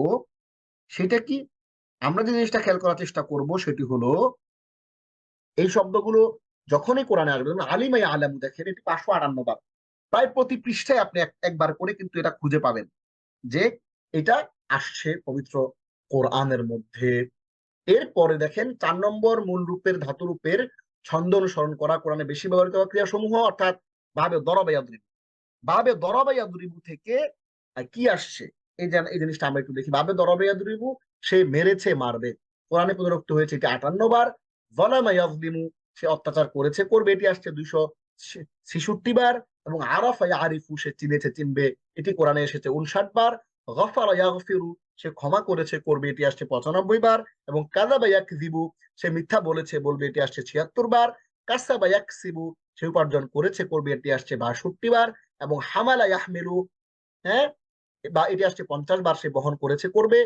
সেটা কি? আমরা যে জিনিসটা খেয়াল করার চেষ্টা করব সেটি হলো, এই শব্দগুলো যখনই কোরআনে আসবে, যেমন আলিমা ইয়ালামু, দেখেন এটি 558 বার। প্রায় প্রতি পৃষ্ঠায় আপনি একবার করে কিন্তু এটা খুঁজে পাবেন যে এটা আসছে পবিত্র কোরআনের মধ্যে। এরপরে দেখেন 4 নম্বর মূল রূপের ধাতুরূপের ছন্দ অনুসরণ করা কোরআনে বেশি ব্যবহৃত ক্রিয়াসমূহ, অর্থাৎ ভাবে দরাবা ইয়াদরিবু। ভাবে দরাবা ইয়াদরিবু থেকে কি আসছে, এই জিনিসটা আমরা একটু দেখি। ভাবে দরাবা ইয়াদরিবু, সে মেরেছে, মারবে, কোরআনে পুনরুক্ত হয়েছে এটি 58 বার। যালামা ইয়াজলিমু, সে অত্যাচার করেছে, করবে, এটি আসছে 266 বার। এবং আরাফা ইয়ারিফু, সে চিনেছে, চিনবে, এটি কোরআনে এসেছে 59 বার। গফারা ইয়াগফিরু, সে ক্ষমা করেছে করবে, এটি আসছে 95 বার। এবং কাযাবা ইয়াকযিবু, সে মিথ্যা বলেছে বলবে, এটি আসছে 76 বার। কাসাবা ইয়াকসিবু, সে উপার্জন করেছে করবে, এটি আসছে 62 বার। এবং হামালা ইয়াহমিলু, হ্যাঁ, বা এটি আসছে 50 বার, সে বহন করেছে করবে।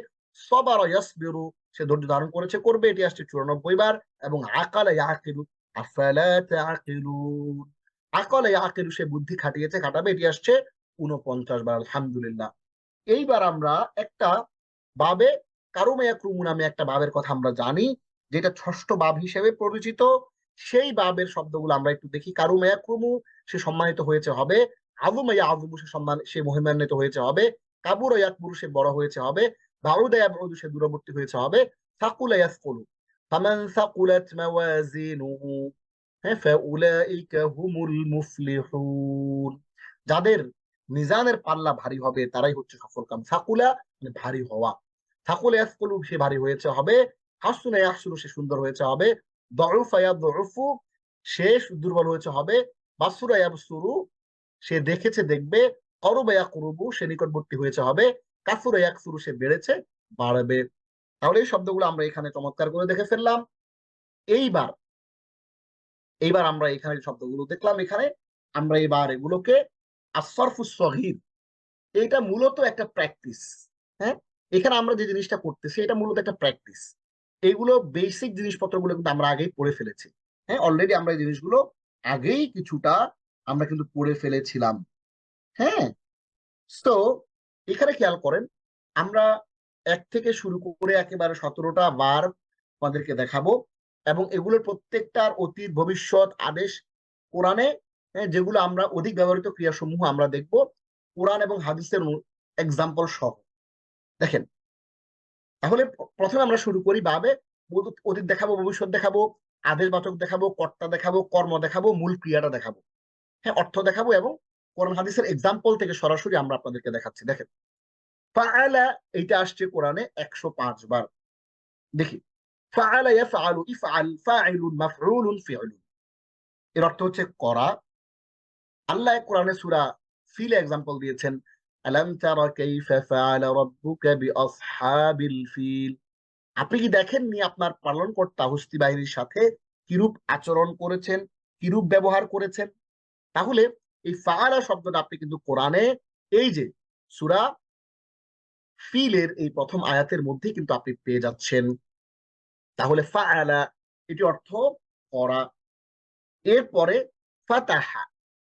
সবারা ইয়াসবিরু, সে ধৈর্য ধারণ করেছে করবে, এটি আসছে 94 বার। এবং আকালা ইয়াকিলু, আফালা তাআকিলুন, আকালা ইয়াকিলু, সে বুদ্ধি খাটিয়েছে খাটাবে, এটি আসছে 49 বার। আলহামদুলিল্লাহ। এইবার আমরা একটা বাবে কারুমায়া ক্রুমু নামে একটা বাবের কথা আমরা জানি, যেটা ষষ্ঠ বাব হিসেবে পরিচিত। সেই বাবের শব্দগুলো আমরা একটু দেখি। কারুমায়া ক্রুমু, সে সম্মানিত হয়েছে হবে। আযুমায়া আযুমু, সে মহিমান্বিত হয়েছে হবে। কাবুরা ইয়াকবুরু, সে বড় হয়েছে হবে। বাউদা ইয়াবউদু, সে দূরবর্তী হয়েছে হবে। সাকুলা ইয়াসকুলু, ফামান সাকুলাত মাওয়াজিনুহু, হ্যাঁ, ফাউলাইকা হুমুল মুফলিহুন, যাদের মিজানের পাল্লা ভারী হবে তারাই হচ্ছে সফলকাম। সাকুলা মানে ভারী হওয়া। সাকুলা ইয়াসকুলু, সে ভারী হয়েছে হবে। হাসুনা ইয়াহসুনু, সে সুন্দর হয়েছে হবে। দউফা ইয়াদউফু, সে দুর্বল হয়েছে হবে। বাসুরা ইয়াবসুরু, সে দেখেছে দেখবে। করুবা ইয়াকুরুবু, সে নিকটবর্তী হয়েছে হবে। কাসুরা ইয়াকসুরু, সে বেড়েছে বাড়বে। তাহলে এই শব্দগুলো আমরা এখানে চমৎকার করে দেখে ফেললাম। এইবার এইবার আমরা এখানে যে শব্দগুলো দেখলাম, এখানে আমরা এবার এগুলোকে আসরফুস সগীর, এটা মূলত একটা প্র্যাকটিস। হ্যাঁ, এখানে আমরা যে জিনিসটা করতেছি এটা মূলত একটা প্র্যাকটিস। এইগুলো বেসিক জিনিসপত্রগুলো কিন্তু আমরা আগেই পড়ে ফেলেছি। হ্যাঁ, অলরেডি আমরা এই জিনিসগুলো আগেই কিছুটা আমরা কিন্তু পড়ে ফেলেছিলাম। হ্যাঁ, তো এখানে খেয়াল করেন, আমরা 1 থেকে শুরু করে একেবারে 17টা বার আমাদেরকে দেখাবো। এবং এগুলোর প্রত্যেকটার অতীত ভবিষ্যৎ আদেশ কোরআনে, যেগুলো আমরা অধিক ব্যবহৃত ক্রিয়াসমূহ আমরা দেখব কোরআন এবং হাদিসের এক্সাম্পল সহ। দেখেন, তাহলে প্রথমে আমরা শুরু করি ভাবে। অতীত দেখাবো, ভবিষ্যৎ দেখাবো, আদেশবাচক দেখাবো, কর্তা দেখাবো, কর্ম দেখাবো, মূল ক্রিয়াটা দেখাবো, হ্যাঁ, অর্থ দেখাবো। এবং কোরআন হাদিসের এক্সাম্পল থেকে সরাসরি আমরা আপনাদেরকে দেখাচ্ছি। দেখেন, ফাআলা, এইটা আসছে কোরআনে 105 বার। দেখি, ফাআলা ইয়াফআলু, ইফআল, ফাইলুন, মাফউলুন, ফিউলুন, এর অর্থ হচ্ছে করা। আল্লাহ কোরআনে সূরা ফিল এক্সাম্পল দিয়েছেন, আলাম তারা কাইফা ফাআলা রাব্বুকা বিআসহাবিল ফিল, আপনি কি দেখেননি আপনার পালনকর্তা হস্তি বাহিনীর সাথে কিরূপ আচরণ করেছেন, কিরূপ ব্যবহার করেছেন। তাহলে এই ফাআলা শব্দটা আপনি কিন্তু কোরআনে এই যে সূরা ফিলের এই প্রথম আয়াতের মধ্যে কিন্তু আপনি পেয়ে যাচ্ছেন। তাহলে ফাআলা, এটি অর্থ করা। এরপরে ফাতাহা,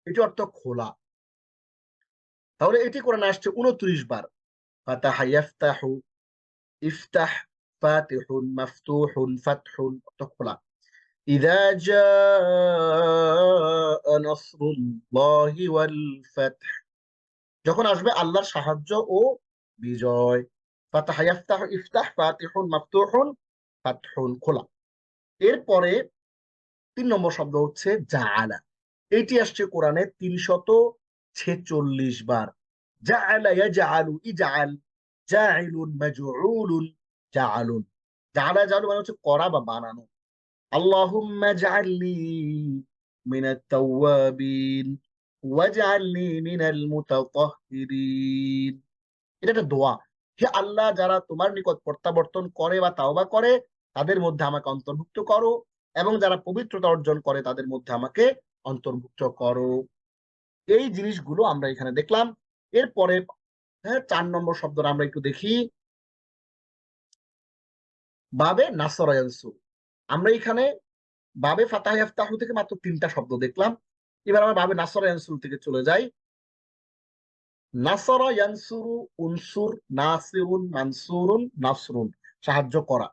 এটি অর্থ খোলা। তাহলে এটি কোরআনে আসছে 29 বার। ফাতাহা ইয়াফতাহু, ইফতাহ, ফাতিহুন, মাফতুহুন, ফাতহুন, অর্থ খোলা। ইযা জাআ নাসরুল্লাহি ওয়াল ফাতহ, যখন আসবে আল্লাহর সাহায্য ও বিজয়। ফাতাহা ইয়াফতাহু, ইফতাহ, ফাতিহুন, মাফতুহুন, ফাতহুন, খোলা। এরপরে 3 নম্বর শব্দ হচ্ছে জাআলা, এটি আসছে কোরআনে 346 বার। জাআলা ইয়াজআলু, ইজআল, জাইলুন, মাজউলুন, জাআলুন। জাআলা জাআলু মানে হচ্ছে করা বা বানানো। আল্লাহুম্মা জাআলনি মিনাত তাওয়াবিন ওয়াজআলনি মিনাল মুতাতাহহিরিন, এটা একটা দোয়া। হে আল্লাহ, যারা তোমার নিকট প্রত্যাবর্তন করে বা তাওবা করে তাদের মধ্যে আমাকে অন্তর্ভুক্ত করো, এবং যারা পবিত্রতা অর্জন করে তাদের মধ্যে আমাকে অন্তর্ভুক্ত করো। এই জিনিসগুলো আমরা এখানে দেখলাম। এরপরে, হ্যাঁ, 4 নম্বর শব্দটা আমরা একটু দেখি, বাবে নাসরা ইয়ানসুর। আমরা এখানে বাবে ফাতাহ ইয়াফতাহু থেকে মাত্র 3টা শব্দ দেখলাম। এবার আমরা বাবে নাসরা ইয়ানসুর থেকে চলে যাই। নাসরা ইয়ানসুরু, উনসুর, নাসিরুন, মানসুরুন, নাসরুন, সাহায্য করা।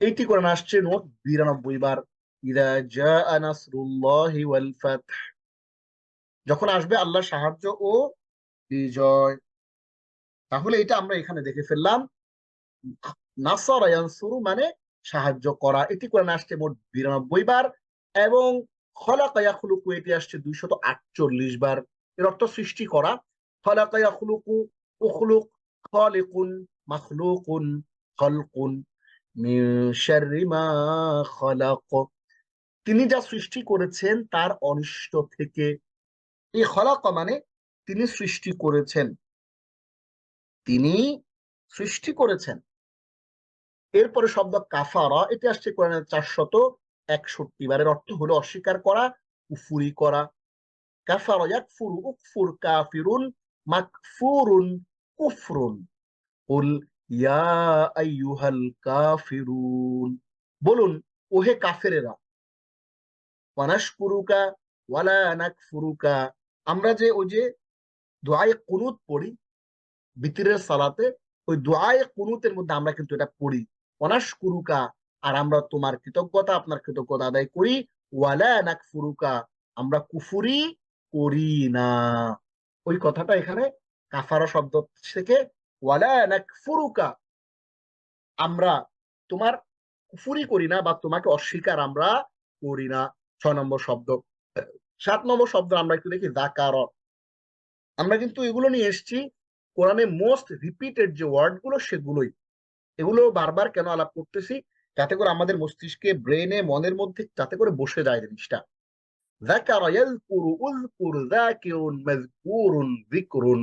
এইটি কোরআনে আসছে মোট 92 বার। ইযা জাআ নাসরুল্লাহি ওয়াল ফাতহ, যখন আসবে আল্লাহর সাহায্য ও বিজয়। তাহলে এটা আমরা এখানে দেখে ফেললাম। নাসরা ইয়ানসুরু মানে সাহায্য করা, এটি কোরআনে আসছে মোট 92 বার। এবং খলাকা ইয়াখলুকু, এটি আসছে 248 বার। এর অর্থ সৃষ্টি করা। খলাকা ইয়াখলুকু, উখলুক, খালিকুন, মাখলুকুন, খালকুন, মিন শাররি মা খালাক, তিনি যা সৃষ্টি করেছেন তার অনিষ্ট থেকে। এই খলাক মানে তিনি সৃষ্টি করেছেন। তিনি সৃষ্টি করেছেন। এরপরে শব্দ কাফারা, এটি আসছে কোরআনের 461 বারের অর্থ হলো অস্বীকার করা, কুফুরি করা। কাফারা ইয়াকফুরু, উকফুর কাফিরুন, মাকফুরুন কুফরুন। কুল ইয়া আইয়ুহাল কাফিরুন, বলুন ওহে কাফেরেরা, ওয়ানাশকুরুকা ওয়ালা নাকফুরুকা, আমরা যে ওই যে দোয়ায়ে কুনুত পড়ি বিতিরের সালাতে, ওই দোয়ায়ে কুনুতের মধ্যে আমরা কিন্তু এটা পড়ি ওয়ানাশকুরুকা, আর আমরা তোমার কৃতজ্ঞতা, আপনার কৃতজ্ঞতা আদায় করি, ওয়ালা নাকফুরুকা, আমরা কুফুরি করি না। ওই কথাটা এখানে কাফারা শব্দ থেকে ওয়ালা নাকফুরুকা, আমরা তোমার কুফুরি করি না বা তোমাকে অস্বীকার আমরা করি না। 6 নম্বর শব্দ। 7 নম্বর শব্দ আমরা একটু দেখি যাকার। আমরা কিন্তু এগুলো নিয়ে এসেছি কোরআনে মোস্ট রিপিটেড যে ওয়ার্ড গুলো সেগুলোই, এগুলো বারবার কেন আলাপ করতেছি, যাতে করে আমাদের মস্তিষ্কে, ব্রেনে, মনের মধ্যে যাতে করে বসে যায় জিনিসটা। যাকার ইয়াযকুরু, উযকুর, যাকিরুন, মাযকুরুন, যিকরুন।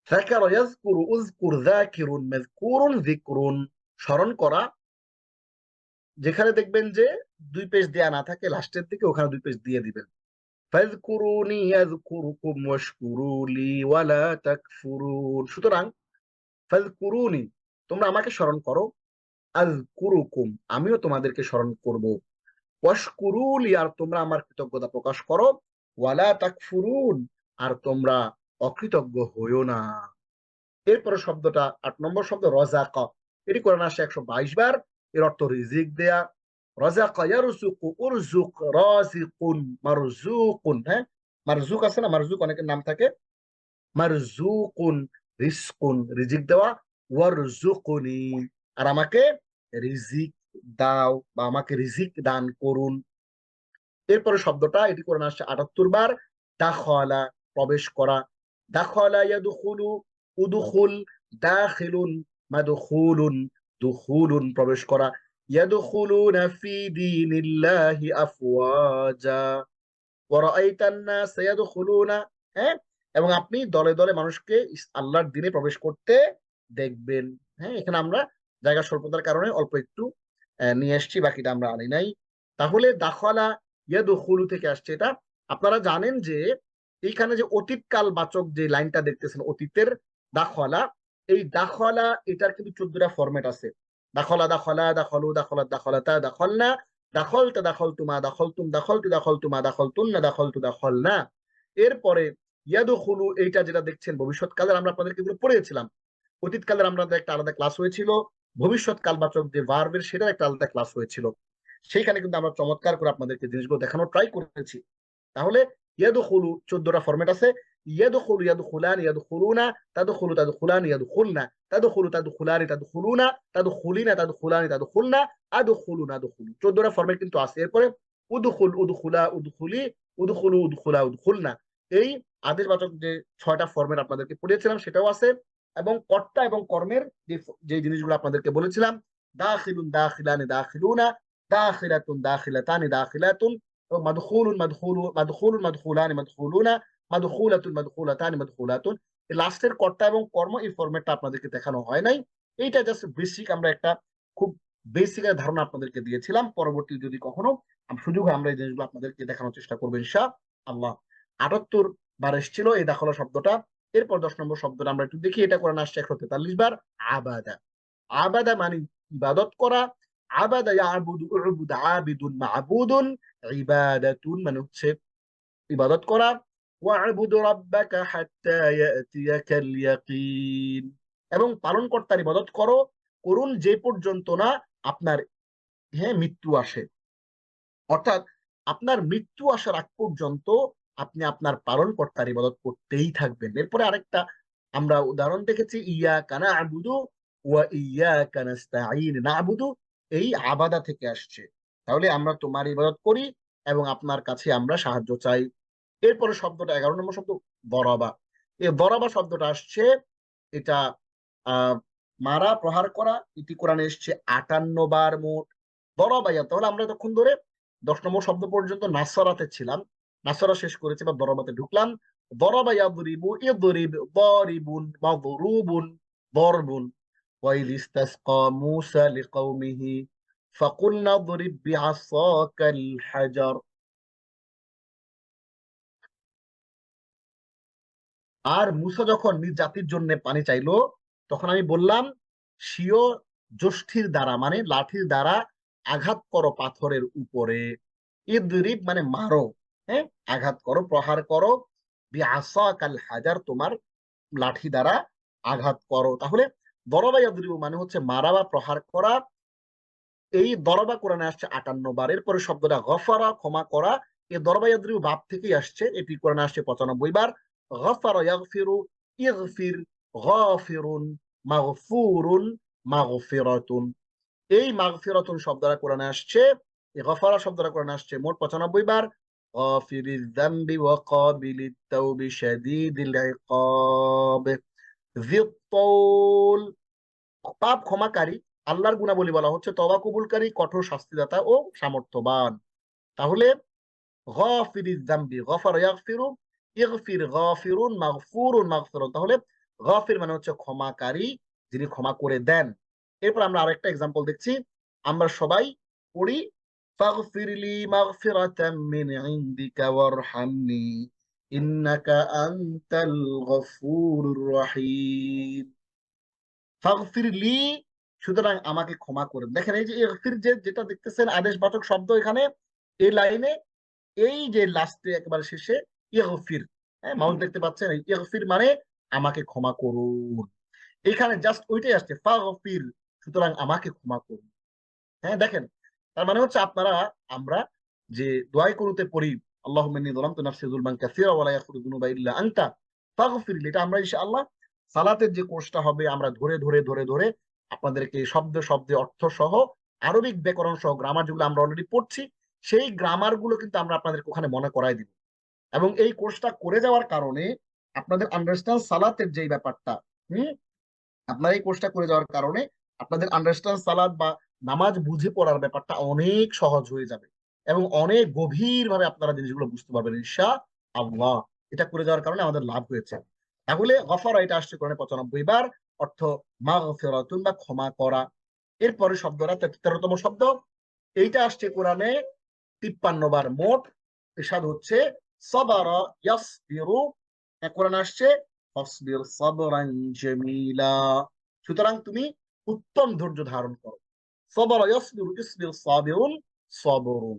যাকার ইয়াযকুরু, উযকুর, যাকিরুন, মাযকুরুন, যিকরুন, স্মরণ করা। যেখানে দেখবেন যে 2 পেজ দেয়া না থাকে লাস্টের দিকে, ওখানে 2 পেজ দিয়ে দিবেন। ফাযকুরুনি ইয়াযকুরুকুম ওয়াশকুরু লি ওয়ালা তাকফুরুন। সুতরাং ফাযকুরুনি, তোমরা আমাকে স্মরণ করো, আযকুরুকুম, আমিও তোমাদেরকে স্মরণ করব, ওয়াশকুরু লি, আর তোমরা আমার কৃতজ্ঞতা প্রকাশ করো, ওয়ালা তাকফুরুন, আর তোমরা অকৃতজ্ঞ হইও না। এরপরে শব্দটা 8 নম্বর শব্দ রাযাকা, এটি কোরআনে আসে 122 বার। এর অর্থ রিজিক দেয়া। রাযাকা ইয়ারযুকু, উরযুক, রাযিকুন, মারযুকুন। হ্যাঁ, মারযুক আছে না, মারযুক অনেকের নাম থাকে। মারযুকুন, রিজকুন, রিজিক দেওয়া। ওয়ারযুকুনি, আর আমাকে রিজিক দাও বা আমাকে রিজিক দান করুন। এরপরে শব্দটা, এটি কোরআনে আসছে 78 বার। দাখালা, প্রবেশ করা। দাখালা ইয়াদখুলু, উদখুল, দাখিলুন, মাদখুলুন, দুখুলুন, প্রবেশ করা। ইয়াদখুলুনা ফি দীনিল্লাহি আফওয়াজা, ওয়া রাআইতান নাস ইয়াদখুলুনা, হ্যাঁ, এবং আপনি দলে দলে মানুষকে আল্লাহর দ্বীনে প্রবেশ করতে দেখবেন। হ্যাঁ, এখানে আমরা জায়গা স্বল্পতার কারণে অল্প একটু নিয়ে এসেছি, বাকিটা আমরা আনি নাই। তাহলে দাখালা ইয়াদখুলু থেকে আসছে এটা। আপনারা জানেন যে এইখানে যে অতীতকাল বাচক যে লাইনটা দেখতেছেন, অতীতের দাখালা, এই দাখালা এটার কিন্তু 14টা ফরম্যাট আছে। দাখালা, দাখালা, দাখালু, দাখালাত, দাখালাতা, দাখালনা, দাখলতা, দাখলতুমা, দাখলতুম, দাখলতু, দাখলতুমা, দাখলতুন্না, দাখলতু, দাখলনা। এরপরে ইয়াদখুলু, এইটা যেটা দেখছেন ভবিষ্যৎকালের, আমরা আপনাদেরকে এগুলো পড়িয়েছিলাম। অতীতকালের আমাদের একটা আলাদা ক্লাস হয়েছিল, ভবিষ্যৎকাল বাচক যে ভার্বের সেটার একটা আলাদা ক্লাস হয়েছিল। সেইখানে কিন্তু আমরা চমৎকার করে আপনাদেরকে জিনিসগুলো দেখানোর ট্রাই করেছি। তাহলে ইয়াদখুলু 14টা ফরম্যাট আছে। ইয়াদখুলু, ইয়াদখুলান, ইয়াদখুলুনা, তাদখুলু, তাদখুলান, ইয়াদখুলনা, তাদখুলু, তাদখুলানি, তাদখুলুনা, তাদখুলিনা, তাদখুলানি, তাদখুলনা, আদখুলু, নাদখুলু, 14টা ফরম্যাট কিন্তু আছে। এরপরে উদখুল, উদখুলা, উদখুলি, উদখুলু, উদখুলা, উদখুলনা, এই আদেশবাচক যে 6টা ফরম্যাট আপনাদেরকে পড়িয়েছিলাম সেটাও আছে। এবং কর্তা এবং কর্মের যে যে জিনিসগুলো আপনাদেরকে বলেছিলাম, দাখিলুন, দাখিলানি, দাখিলুনা, দাখিলাতুন, দাখিলাতানি, দাখিলাতুন, এবং মাদখুলুন, মাদখুলু, মাদখুলুন, মাদখুলানি, মাদখুলুনা, মাদখুলাতুন, মাদখুলাতানি, মাদখুলাতুন। এই লাস্টের কর্তা এবং কর্ম, এই ফরম্যাটটা আপনাদেরকে দেখানো হয় নাই। এইটা জাস্ট বেসিক, আমরা একটা খুব বেসিক ধারণা আপনাদেরকে দিয়েছিলাম। পরবর্তী যদি কখনো সুযোগ হয় আমরা এই জিনিসগুলো আপনাদেরকে দেখানোর চেষ্টা করবো ইনশাআল্লাহ। 78 বার এসেছিল এই দাখলা শব্দটা। এরপর 10 নম্বর শব্দটা আমরা একটু দেখি, এটা কোরআনে আসছে 143 বার। আবাদা, আবাদা মানে ইবাদত করা। আবাদা ইয়াবুদু, উবুদ, আবিদুন, মাবুদুন, ইবাদাতুন মানে হচ্ছে ইবাদত করা। ওয়া'বুদ রাব্বাকা হাত্তা ইয়াতিয়াকাল ইয়াকিন, এবং পালনকর্তার ইবাদত করো, করুন যে পর্যন্ত না আপনার, হ্যাঁ, মৃত্যু আসে। অর্থাৎ আপনার মৃত্যু আসার আগ পর্যন্ত আপনি আপনার পালনকর্তার ইবাদত করতেই থাকবেন। এরপরে আরেকটা আমরা উদাহরণ দেখেছি, ইয়াকা না'বুদু ওয়া ইয়াকা নাস্তাঈন। না'বুদু এই আবাদা থেকে আসছে, তাহলে আমরা তোমার ইবাদত করি এবং আপনার কাছে আমরা সাহায্য চাই। এরপরে শব্দটা 11 নম্বর শব্দ দরাবা। এই দরাবা শব্দটা আসছে, এটা আহ মারা, প্রহার করা। এটি কোরআনে এসছে 58 বার মোট। দরাবাইয়া, তাহলে আমরা তখন ধরে 10 নম্বর শব্দ পর্যন্ত নাসরাতে ছিলাম, নাসরা শেষ করেছি বা দরাবাতে ঢুকলাম। দরাবা ইয়াদরিবু ইদরিব দারিবুন মাদরুবুন দরবুন ওয়াইল ইস্তাসকা মূসা লিকাওমিহি ফাকুলনা اضرب بعصاك الحجر। আর মূসা যখন নিজ জাতির জন্য পানি চাইলো তখন আমি বললাম স্বীয় যষ্ঠির দ্বারা মানে লাঠির দ্বারা আঘাত করো পাথরের উপরে। ইদরিব মানে মারো, হ্যাঁ, আঘাত করো, প্রহার করো, বিআসাকাল হাজার তোমার লাঠি দ্বারা আঘাত করো। তাহলে দরবা ইয়াদরিবু মানে হচ্ছে মারা বা প্রহার করা। এই দরবা কোরআনে আসছে 58 বার। এরপরে শব্দটা গফারা ক্ষমা করা, এই দরবা ইয়াদরিবু বাপ থেকেই আসছে, এটি কোরআনে আসছে 95 বার। গফারা ইয়াগফিরু ইগফির গাফিরুন মাগফুরুন মাগফিরাতুন। এই মাগফিরাতুন শব্দটা কোরআনে আসছে, এই গফারা শব্দটা কোরআনে আসছে মোট 95 বার। গাফিরিয যামবি ওয়া কাবিলিত তাওবি শাদীদিল ইকাব যিত তাওল। পাপ ক্ষমাকারী, আল্লাহর গুণাবলী বলা হচ্ছে তওবা কবুলকারী, কঠোর শাস্তিদাতা ও সামর্থ্যবান। তাহলে গাফিরিয যামবি, গফারা ইয়াগফিরু, ইগফির গাফিরুন মাগফুরুন মাগফিরাতুন। তাহলে গাফির মানে হচ্ছে ক্ষমাকারী, যিনি ক্ষমা করে দেন। এরপর আমরা আরেকটা এক্সাম্পল দেখছি, আমরা সবাই পড়ি ফাগফিরলি মাগফিরাতাম মিন ইনদিকা ওয়ারহামনি ইন্নাকা আনতাল গফুরুর রহিম। ফাগফিরলি, সুতরাং আমাকে ক্ষমা করে। দেখেন এই যে ইগফির যেটা দেখতেছেন আদেশবাচক শব্দ এখানে এই লাইনে, এই যে লাস্টে একেবারে শেষে ইগফির, হ্যাঁ, মাউস দেখতে পাচ্ছেন, ইগফির মানে আমাকে ক্ষমা করুন। এখানে জাস্ট ওইটাই আসছে ফাগফির, সুতরাং আমাকে ক্ষমা করুন। হ্যাঁ, দেখেন, তার মানে হচ্ছে আপনারা আমরা যে দোয়াই কুনুতে পড়ি আল্লাহুম্মা ইন্নী যালামতু নাফসি যুলমান কাসীরা ওয়া লা ইয়াগফিরু যুনুবা ইল্লা আনতা ফাগফিরলি, এটা আমরা ইনশাআল্লাহ সালাতের যে কোর্সটা হবে আমরা ধরে ধরে ধরে ধরে আপনাদেরকে শব্দ শব্দে অর্থ সহ আরবিক ব্যাকরণ সহ গ্রামার যেগুলো আমরা অলরেডি পড়ছি সেই গ্রামার গুলো কিন্তু আমরা আপনাদেরকে ওখানে মনে করাই দিব। এবং এই কোর্সটা করে যাওয়ার কারণে আপনাদের আন্ডারস্ট্যান্ড সালাতের যেই ব্যাপারটা, হুম, আপনার এই কোর্সটা করে যাওয়ার কারণে আপনাদের আন্ডারস্ট্যান্ড সালাত বা নামাজ বুঝে পড়ার ব্যাপারটা অনেক সহজ হয়ে যাবে এবং অনেক গভীর ভাবে আপনারা জিনিসগুলো বুঝতে পারবেন ইনশাআল্লাহ। এটা করে যাওয়ার কারণে আমাদের লাভ হয়েছে। তাহলে গফারা এটা আসছে কোরআনে 95 বার, অর্থ মাগফিরাতুন বা ক্ষমা করা। এরপরে শব্দটা 13তম শব্দ, এইটা আসছে কোরআনে 53 বার মোট। ইরশাদ হচ্ছে সাবারা ইয়াসবিরু, কোরআনে আসছে ফাসবির সাবরান জামিলা, সুতরাং তুমি উত্তম ধৈর্য ধারণ করো। সাবারা ইয়াসবিরু ইসবির সাবিরুন সাবরুন,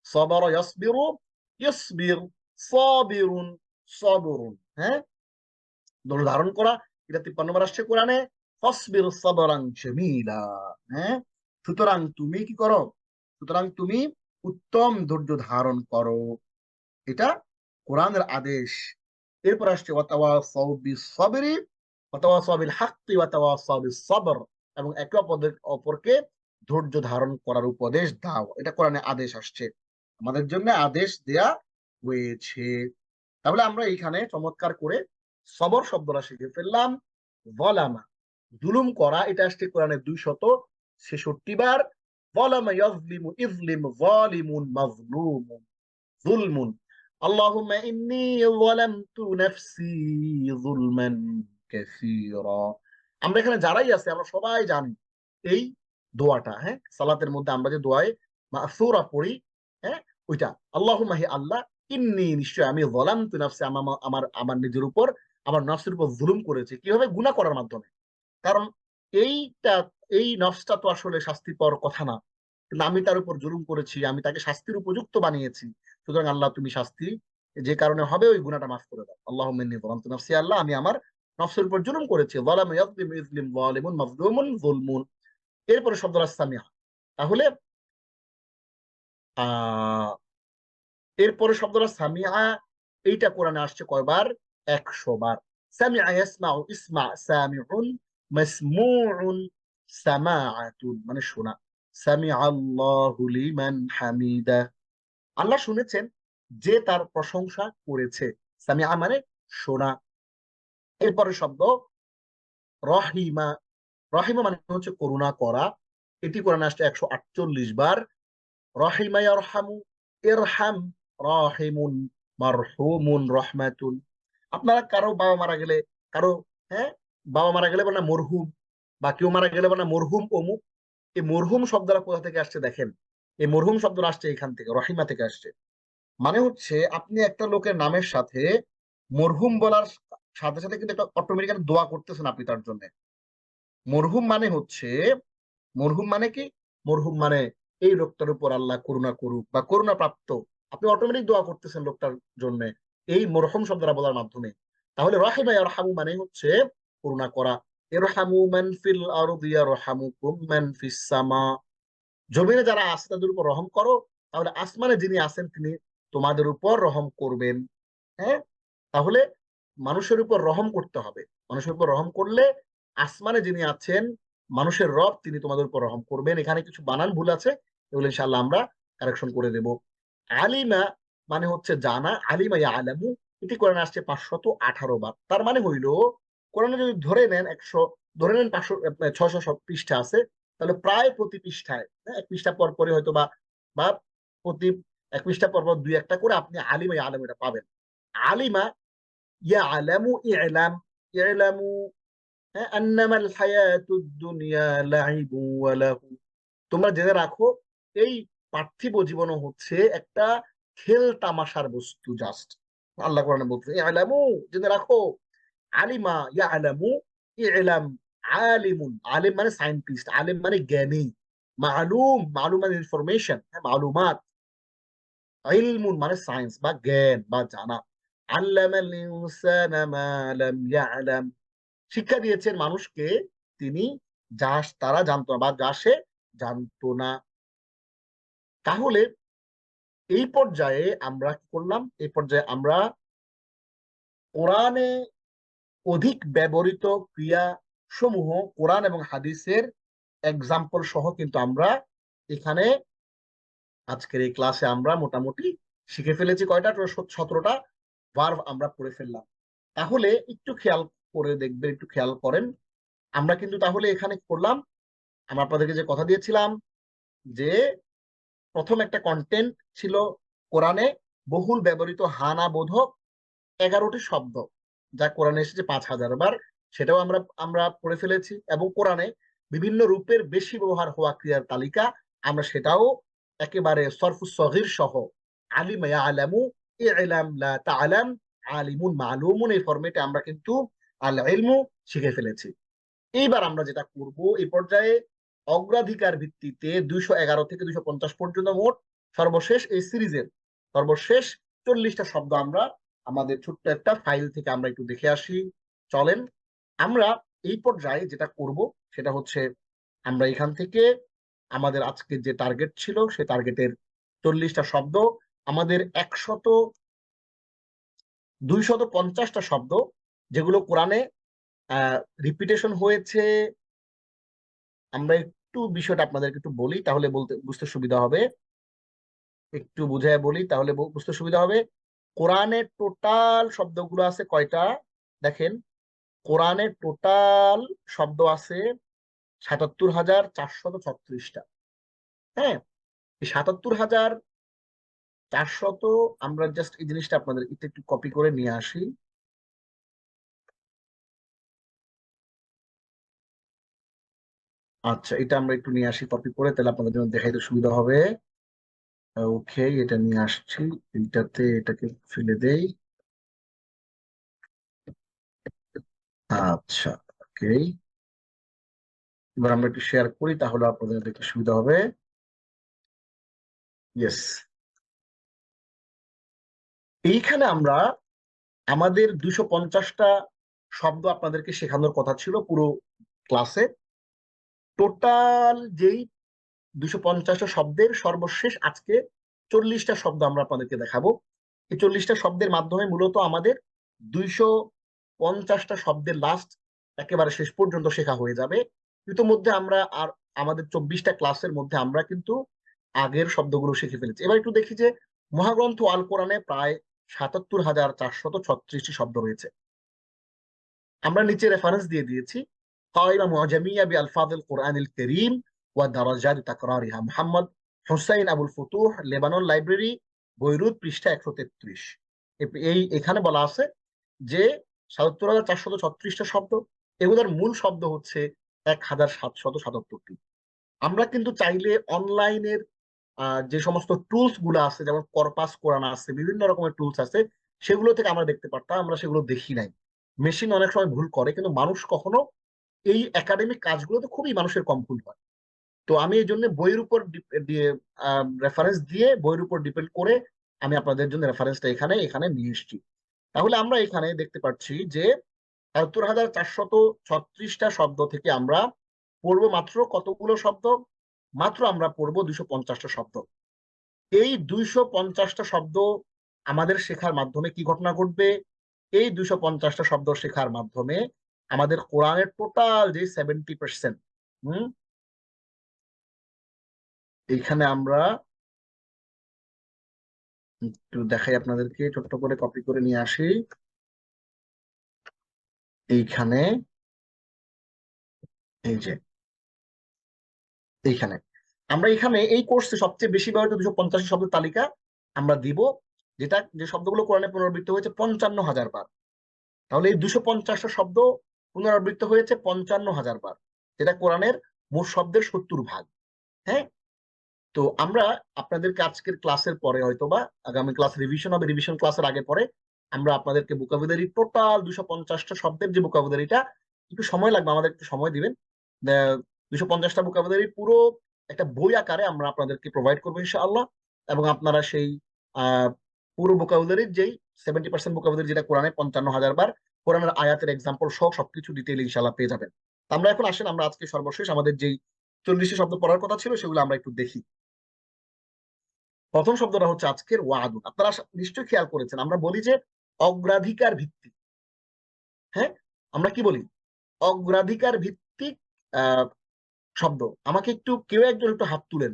সাবারা ইয়াসবিরু ইসবির সাবিরুন সাবরুন, হ্যাঁ, ধৈর্য ধারণ করা, এটা 53 বার আসছে কোরআনে। ফাসবির সাবরান জামিলা, হ্যাঁ, সুতরাং তুমি কি করো, সুতরাং তুমি উত্তম ধৈর্য ধারণ করো, এটা কোরআনের আদেশ। এরপর আসছে ওয়াতাওয়াসাউ বিস-সাবরি ওয়াতাওয়াসাউ বিল হাক্কি ওয়াতাওয়াসাউ বিস-সাবর, এবং একে অপরকে ধৈর্য ধারণ করার উপদেশ দাও, এটা কোরআনে আদেশ আসছে, আমাদের জন্য আদেশ দেয়া হয়েছে। তাহলে আমরা এইখানে চমৎকার করে সবর শব্দটা শিখে ফেললাম। যালামা, জুলুম করা, এটা আসছে কোরআনে 266 বার। যালামা ইয়াজলিমু ইজলিম যালিমুন মাজলুমুন যুলমুন। আল্লাহুম্মা ইন্নী যালামতু নাফসি যুলমান কাসীরা। আমরা এখানে যারাই আছে আমরা সবাই জানি এই দোয়াটা, হ্যাঁ, সালাতের মধ্যে আমরা যে দোয়ায় মাসুরা পড়ি, হ্যাঁ, ওইটা আল্লাহুম্মা, হে আল্লাহ, ইন্নী নিশ্চয় আমি যালামতু নাফসি আমার আমার নিজের উপর, আমার নফসের উপর জুলুম করেছি। কিভাবে? গুনাহ করার মাধ্যমে। কারণ এইটা, এই নফসটা তো আসলে শাস্তি পাওয়ার কথা না, কিন্তু আমি তার উপর জুলুম করেছি, আমি তাকে শাস্তির উপযুক্ত বানিয়েছি। সুতরাং আল্লাহ তুমি শাস্তি যে কারণে হবে ওই গুনাহটা মাফ করে দাও। আল্লাহুম্মা ইন্নী যালামতু নাফসি, আল্লাহ আমি আমার নফসের উপর জুলুম করেছি। যালামা ইয়াযলিমু ইযলিম যালিমুন মাজলুমুন যুলমুন। এরপরে শব্দটা সামিআ। তাহলে আহ এরপরে শব্দটা সামিআ, এইটা কোরআনে আসছে কয়বার? 100 বার। সামিআ ইয়াসমাউ, ইসমা সামিউন, মাসমুউন সামাআতুন মানে শোনা। সামিআ আল্লাহু লিমান হামিদা, আল্লাহ শুনেছেন যে তার প্রশংসা করেছে। সামিআ মানে শোনা। এরপরে শব্দ রহিমা, রহিমা মানে হচ্ছে করুণা করা, এটি কোরআনে আসছে 148 বার। রহিমা ইয়ারহামু, ইরহাম রাহিমুন মারহুমুন রহমাতুন, আপনারা কারো বাবা মারা গেলে, কারো, হ্যাঁ, বাবা মারা গেলে বলে না মরহুম, বা কেউ মারা গেলে বলে না মরহুম অমুক। এই মরহুম শব্দটা কোথা থেকে আসছে দেখেন, এই মরহুম শব্দটা আসছে এখান থেকে, রহিমা থেকে আসছে। মানে হচ্ছে আপনি একটা লোকের নামের সাথে মরহুম বলার সাথে সাথে কিন্তু একটা অটোমেটিক্যালি দোয়া করতেছেন আপনি তার জন্য। মরহুম মানে হচ্ছে, মরহুম মানে কি, মরহুম মানে এই লোকটার উপর আল্লাহ করুণা করুক বা করুণা প্রাপ্ত, আপনি অটোমেটিক দোয়া করতেছেন লোকটার জন্য এই মরহুম শব্দটা বলার মাধ্যমে। তাহলে রাহিমা ইয়ারহামু মানে হচ্ছে করুণা করা। ইরহামু মান ফিল আরদি ইয়ারহামুকুম মান ফিস সামা, জমিনে যারা আছে তাদের উপর রহম করো, তাহলে আসমানে যিনি আছেন তিনি তোমাদের উপর রহম করবেন। হ্যাঁ, তাহলে মানুষের উপর রহম করতে হবে, মানুষের উপর রহম করলে আসমানে যিনি আছেন মানুষের রব তিনি তোমাদের উপর রহম করবেন। এখানে কিছু বানান ভুল আছে, এগুলো ইনশাআল্লাহ আমরা কারেকশন করে দেব। আলিমা মানে হচ্ছে জানা, আলিমা ইয়া আলামু, এটি কোরআনে আসছে 518 বার। তার মানে হইল কোরআনে যদি ধরে নেন 100, ধরে নেন 500, 600 পৃষ্ঠা আছে, তাহলে প্রায় প্রতি পৃষ্ঠায়, হ্যাঁ, এক পৃষ্ঠা পর পরই হয়তো বা বা প্রতি এক পৃষ্ঠা পর পর দুই একটা করে আপনি আলিমা ইয়া আলামু এটা পাবেন। আলিমা ইয়ালামু ইলাম, ইয়ালামু, হ্যাঁ, আন্নামাল হায়াতুদ দুনিয়া লাইবু ওয়া লাহু, তোমরা জেনে রাখো এই পার্থিব জীবন হচ্ছে একটা খেল তামাশার বস্তু জাস্ট। আল্লাহ কোরআনে বলছে ইয়ালামু, জেনে রাখো। আলিমা ইয়ালামু, ইলাম, আলিমুন, আলিম মানে সায়েন্টিস্ট, আলিম মানে জ্ঞানী, মালুম, মালুম মানে ইনফরমেশন, হ্যাঁ, মালুমাত, ইলমুন মানে সায়েন্স বা জ্ঞান বা জানা। আল্লামাল ইনসানা মা লাম ইয়ালাম, শিক্ষা দিয়েছেন মানুষকে তিনি যা তারা জানতো না বা যা সে জানতো না। তাহলে এই পর্যায়ে আমরা কি করলাম, এই পর্যায়ে আমরা কোরআনে অধিক ব্যবহৃত ক্রিয়া সমূহ, কোরআন এবং হাদিসের এক্সাম্পল সহ কিন্তু আমরা এখানে আজকের এই ক্লাসে আমরা মোটামুটি শিখে ফেলেছি। কয়টা? 17টা ভার্ব আমরা পড়ে ফেললাম। তাহলে একটু খেয়াল করে দেখবেন, একটু খেয়াল করেন, আমরা কিন্তু তাহলে এখানে করলাম, আমরা আপনাদেরকে যে কথা দিয়েছিলাম যে প্রথম একটা কন্টেন্ট ছিল কোরআনে বহুল ব্যবহৃত হানা বোধক 11টি শব্দ, যা কোরআনে এসেছে 5,000 বার, সেটাও আমরা আমরা পড়ে ফেলেছি। এবং কোরআনে বিভিন্ন রূপের বেশি ব্যবহার হওয়া ক্রিয়ার তালিকা আমরা সেটাও একেবারে সরফুস সগীর সহ আলিম ইয়ালামু, ইলাম লা তাআলাম, আলিমুন মালুমুন, এই ফরম্যাটে আমরা কিন্তু আল ইলমু শিখে ফেলেছি। এইবার আমরা যেটা করব এই পর্যায়ে অগ্রাধিকার ভিত্তিতে 211 থেকে 250 পর্যন্ত মোট সর্বশেষ এই সিরিজের সর্বশেষ 40টা শব্দ আমরা আমাদের ছোট্ট একটা ফাইল থেকে আমরা একটু দেখে আসি। চলেন আমরা এই পর্যায়ে যেটা করব সেটা হচ্ছে আমরা এখান থেকে আমাদের আজকে যে টার্গেট ছিল সেই টার্গেটের 40টা শব্দ, আমাদের 250টা শব্দ যেগুলো কোরআনে রিপিটেশন হয়েছে, আমরা একটু বিষয়টা আপনাদেরকে একটু বলি তাহলে বলতে বুঝতে সুবিধা হবে, একটু বুঝায় বলি তাহলে বুঝতে সুবিধা হবে। কোরআনে টোটাল শব্দগুলো আছে কয়টা দেখেন, কোরআনে টোটাল শব্দ আছে 77,436টা। হ্যাঁ, এই 77,400, আমরা জাস্ট এই জিনিসটা আপনাদের একটু একটু কপি করে নিয়ে আসি। আচ্ছা, এটা আমরা একটু নিয়ে আসি কপি করে, তাহলে আপনাদের জন্য দেখাইতে সুবিধা হবে। ওকে, এটা নিয়ে আসছি, এইটাতে এটাকে ফেলে দেই। আচ্ছা, ওকে, এবার আমরা একটু শেয়ার করি তাহলে আপনাদের দেখতে সুবিধা হবে। ইয়েস, এইখানে আমরা আমাদের 250টা শব্দ আপনাদেরকে শেখানোর কথা ছিল পুরো ক্লাসে। টোটাল যেই 250টা শব্দের সর্বশেষ আজকে 40টা শব্দ আমরা আপনাদেরকে দেখাবো। এই 40টা শব্দের মাধ্যমে মূলত আমাদের 250টা শব্দের লাস্ট একেবারে শেষ পর্যন্ত শেখা হয়ে যাবে। ইতিমধ্যে আমরা আর আমাদের 24টা ক্লাসের মধ্যে আমরা কিন্তু আগের শব্দগুলো শিখে ফেলেছি। এবার একটু দেখি যে মহাগ্রন্থ আল কোরআনে প্রায় 77,436টি শব্দ রয়েছে। আমরা নিচে রেফারেন্স দিয়ে দিয়েছি, قائمة معجمية بألفاظ القرآن الكريم ودرجات تكرارها, Mohammad Hussain Abul Futuh, Lebanon library, Beirut, পৃষ্ঠা 133। এই এখানে বলা আছে যে ৭৭,৪৩৬টা শব্দ, এগুলোর মূল শব্দ হচ্ছে ১,৭৭৭টি। আমরা কিন্তু চাইলে অনলাইনের যে সমস্ত টুলস গুলো আছে, যেমন কর্পাস কোরআন আছে, বিভিন্ন রকমের টুলস আছে, সেগুলো থেকে আমরা দেখতে পারতাম, আমরা সেগুলো দেখি নাই। মেশিন অনেক সময় ভুল করে, কিন্তু মানুষ কখনো এই একাডেমিক কাজগুলোতে খুবই মানুষের কম ভুল হয়। তো আমি এই জন্য বইয়ের উপর রেফারেন্স দিয়ে, বইয়ের উপর ডিপেন্ড করে আমি আপনাদের জন্য রেফারেন্সটা এখানে এখানে নিয়ে এসেছি। তাহলে আমরা এখানে দেখতে পাচ্ছি যে ৭৭,৪৩৬টা শব্দ থেকে আমরা পড়বো মাত্র কতগুলো শব্দ? মাত্র আমরা পড়বো ২৫০টা শব্দ। এই ২৫০টা শব্দ আমাদের শেখার মাধ্যমে কি ঘটনা ঘটবে? এই ২৫০টা শব্দ শেখার মাধ্যমে আমাদের কোরআনের টোটাল যে 70%, এইখানে আমরা একটু দেখাই আপনাদেরকে, ছোট্ট করে কপি করে নিয়ে আসি। এইখানে, এই যে এইখানে আমরা এখানে এই কোর্সে সবচেয়ে বেশি ব্যবহৃত ২৫০ শব্দের তালিকা আমরা দিব, যে শব্দগুলো কোরআনে পুনরাবৃত্ত হয়েছে ৫৫,০০০ বার। তাহলে এই ২৫০টা শব্দ পুনরাবৃত্ত হয়েছে ৫৫,০০০ বার, যেটা কোরআনের মোট শব্দের ৭০ ভাগ। হ্যাঁ, তো আমরা আপনাদেরকে আজকের ক্লাসের পরে, হয়তোবা আগামী ক্লাস রিভিশন হবে, রিভিশন ক্লাসের আগে পরে আমরা আপনাদেরকে ভোকাবুলারি টোটাল ২৫০টা শব্দের যে ভোকাবুলারিটা, একটু সময় লাগবে, আমাদের একটু সময় দিবেন। ২৫০টা ভোকাবুলারি পুরো একটা বই আকারে আমরা আপনাদেরকে প্রোভাইড করবো ইনশাআল্লাহ। এবং আপনারা সেই পুরো ভোকাবুলারির যেই 70% ভোকাবুলারি, যেটা কোরআনে ৫৫,০০০ বার, কোরআনের আয়াতের এক্সাম্পল সহ সবকিছু ডিটেইল ইনশাআল্লাহ পেয়ে যাবেন। তো আমরা এখন আসেন, আমরা আজকে সর্বশেষ আমাদের যেই 40টি শব্দ পড়ার কথা ছিল সেগুলো আমরা একটু দেখি। প্রথম শব্দটা হচ্ছে আজকের ওয়াদুন। আপনারা নিশ্চয়ই খেয়াল করেছেন, আমরা বলি যে অগ্রাধিকার ভিত্তিক। হ্যাঁ, আমরা কি বলি? অগ্রাধিকার ভিত্তিক শব্দ। আমাকে একটু কেউ একজন একটু হাত তুলেন,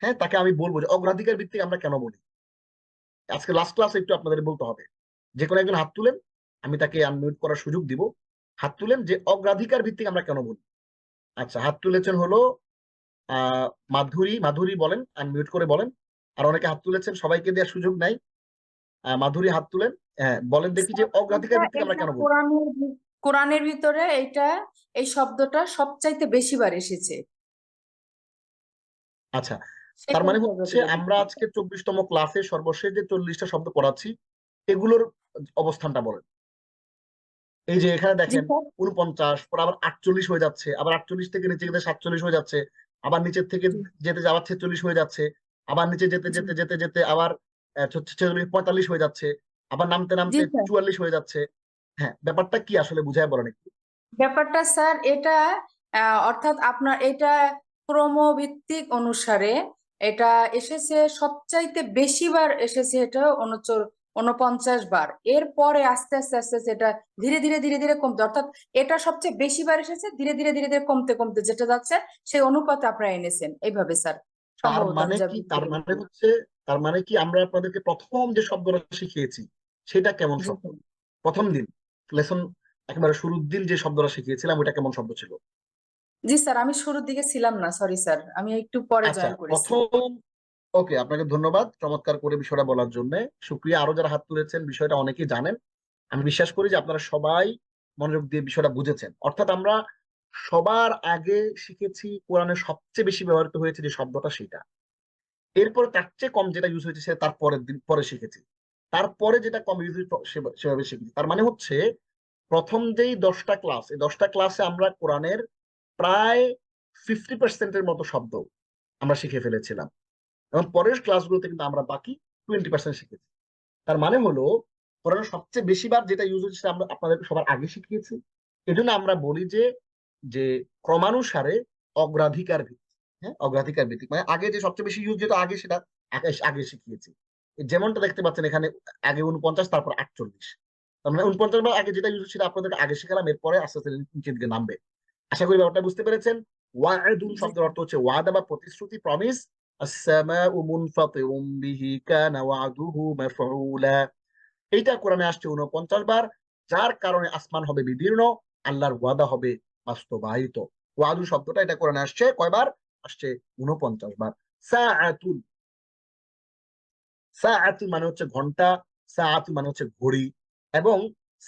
হ্যাঁ, তাকে আমি বলবো যে অগ্রাধিকার ভিত্তিক আমরা কেন বলি। আজকে লাস্ট ক্লাসে একটু আপনাদের বলতে হবে। যে কোনো একজন হাত তুলেন, আমি তাকে আনমিউট করার সুযোগ দিব। হাত তুলেন যে অগ্রাধিকার ভিত্তিক আমরা কেন বলি। আচ্ছা, হাত তুলেছেন হলো মাধুরী। মাধুরী বলেন, আনমিউট করে বলেন। আর অনেকে হাত তুলেছেন, সবাইকে দেওয়ার সুযোগ নাই। মাধুরী হাত তুলেন, হ্যাঁ, বলেন দেখি যে অগ্রাধিকার এটা ভিত্তিক আমরা এটা কেন বলি। কোরআনের ভিতরে এই শব্দটা সবচাইতে বেশিবার এসেছে। আচ্ছা, তার সেটা মানে হচ্ছে হচ্ছে অগ্রাধিকার আমরা ভিত্তিক। আজকে 24তম ক্লাসে সর্বশেষ যে 40টা শব্দ পড়াচ্ছি, এগুলোর অবস্থানটা বলেন। এই যে এখানে জি দেখেন, স্যার। 49, পর আবার 48 হয়ে যাচ্ছে, আবার 48 থেকে নিচে যেতে 47 হয়ে যাচ্ছে, আবার নিচের থেকে জি যেতে আবার 46 হয়ে যাচ্ছে, আবার নিচে যেতে জি যেতে যেতে যেতে আবার 46, 45 হয়ে যাচ্ছে, আবার নামতে জি নামতে স্যার। 44 হয়ে যাচ্ছে। হ্যাঁ, ব্যাপারটা কি আসলে বুঝায় বলেন একটু। ব্যাপারটা স্যার এটা অর্থাৎ আপনার এটা ক্রমভিত্তিক অনুসারে এটা এসেছে, সবচাইতে বেশিবার এসেছে এটা 49 বার। এরপরে আস্তে আস্তে আস্তে আস্তে এটা ধীরে ধীরে ধীরে ধীরে কমতে, অর্থাৎ এটা সবচেয়ে বেশিবার এসেছে, ধীরে ধীরে ধীরে ধীরে কমতে কমতে যেটা যাচ্ছে সেই অনুপাতে আপনারা এনেছেন এইভাবে স্যার, তার সম্ভবত মানে আমি যা কি বুঝতে তার মানে পেরেছি। হচ্ছে তার মানে কি আমরা আপনাদেরকে প্রথম যে শব্দটা শিখিয়েছি সেটা কেমন জি শব্দ? স্যার। প্রথম দিন লেসন একেবারে শুরুর দিন যে শব্দটা শিখিয়েছিলাম ওটা কেমন শব্দ ছিল? জি স্যার, আমি শুরুর দিকে ছিলাম না, সরি স্যার, আমি একটু পরে আচ্ছা, জয়েন করেছি। প্রথম, ওকে, আপনাকে ধন্যবাদ চমৎকার করে বিষয়টা বলার জন্য। শুক্রিয়া। আরো যারা হাত তুলেছেন বিষয়টা অনেকেই জানেন। আমি বিশ্বাস করি যে আপনারা সবাই মনোযোগ দিয়ে বিষয়টা বুঝেছেন। অর্থাৎ আমরা সবার আগে শিখেছি কোরআনের সবচেয়ে বেশি ব্যবহৃত হয়েছে যে শব্দটা সেটা। এরপরে তার চেয়ে কম যেটা ইউজ হয়েছে সেটা তার পরের দিন পরে শিখেছি। তারপরে যেটা কম ইউজ হয়েছে সেভাবে শিখেছি। তার মানে হচ্ছে প্রথম যেই 10টা ক্লাস, এই 10টা ক্লাসে আমরা কোরআনের প্রায় 50%-এর মতো শব্দ আমরা শিখে ফেলেছিলাম, এবং পরের ক্লাসগুলোতে কিন্তু আমরা বাকি 20% শিখেছি। তার মানে হলো কোরআনের সবচেয়ে বেশিবার যেটা ইউজ হচ্ছে সেটা আমরা আপনাদেরকে সবার আগে শিখিয়েছি। এজন্য আমরা বলি যে যে ক্রমানুসারে অগ্রাধিকার ভিত্তিক। হ্যাঁ, অগ্রাধিকার ভিত্তিক মানে আগে যে সবচেয়ে বেশি ইউজ যেটা আগে সেটা আগে আগে শিখিয়েছি। যেমনটা দেখতে পাচ্ছেন এখানে, আগে 49, তারপর 48। তার মানে 49 বার আগে যেটা ইউজ সেটা আপনাদেরকে আগে শেখালাম, এরপরে আস্তে আস্তে নিচের দিকে নামবে। আশা করি ব্যাপারটা বুঝতে পেরেছেন। ওয়াদুন জি শব্দের অর্থ হচ্ছে ওয়াদা বা প্রতিশ্রুতি, প্রমিস। আসসামাউ মুনফাতিরুম বিহি কানা ওয়াদুহু মাফউলা। এইটা কোরআনে আসছে 49 বার, যার কারণে আসমান হবে বিদীর্ণ, আল্লাহর ওয়াদা হবে বাস্তবায়িত। ওয়াদু শব্দটা এটা কোরআনে আসছে কয়বার? আসছে 49 বার। সাআতুন, সাআতুন মানে হচ্ছে ঘন্টা, সাআতুন মানে হচ্ছে ঘড়ি। এবং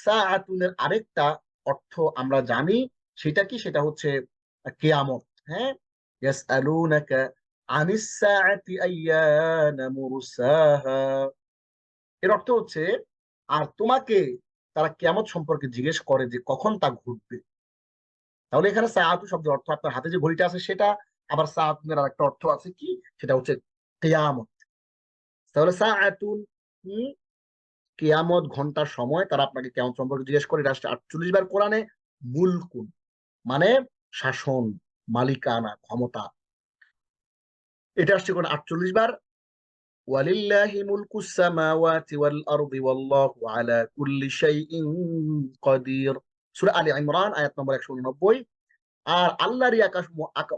সাআতুনের আরেকটা অর্থ আমরা জানি, সেটা কি? সেটা হচ্ছে কিয়ামত। হ্যাঁ, ইয়াসআলুনাকা আনিস সাআতি আইয়ানা মুরসাহা। এর অর্থ হচ্ছে, আর তোমাকে তারা কিয়ামত সম্পর্কে জিজ্ঞেস করে যে কখন তা ঘটবে। তাহলে এখানে সাআতু শব্দের অর্থ আপনার হাতে যে ঘড়িটা আছে সেটা, আবার সাআতুনের আরেকটা অর্থ আছে কি? সেটা হচ্ছে কিয়ামত। তাহলে সাআতুন কিয়ামত, ঘন্টার সময়, তারা আপনাকে কেমন সম্পর্কে জিজ্ঞেস করে। এটা আসছে 48 বার কোরআনে। মুলকুন মানে শাসন, মালিকানা, ক্ষমতা, এটা আসছে কোরআনে 48 বার। ওয়ালিল্লাহি মুলকুস সামাওয়াতি ওয়াল আরদি ওয়াল্লাহু আলা কুল্লি শাইইন কাদির, সূরা আলে ইমরান আয়াত নম্বর 189। আর আল্লাহরই আকাশ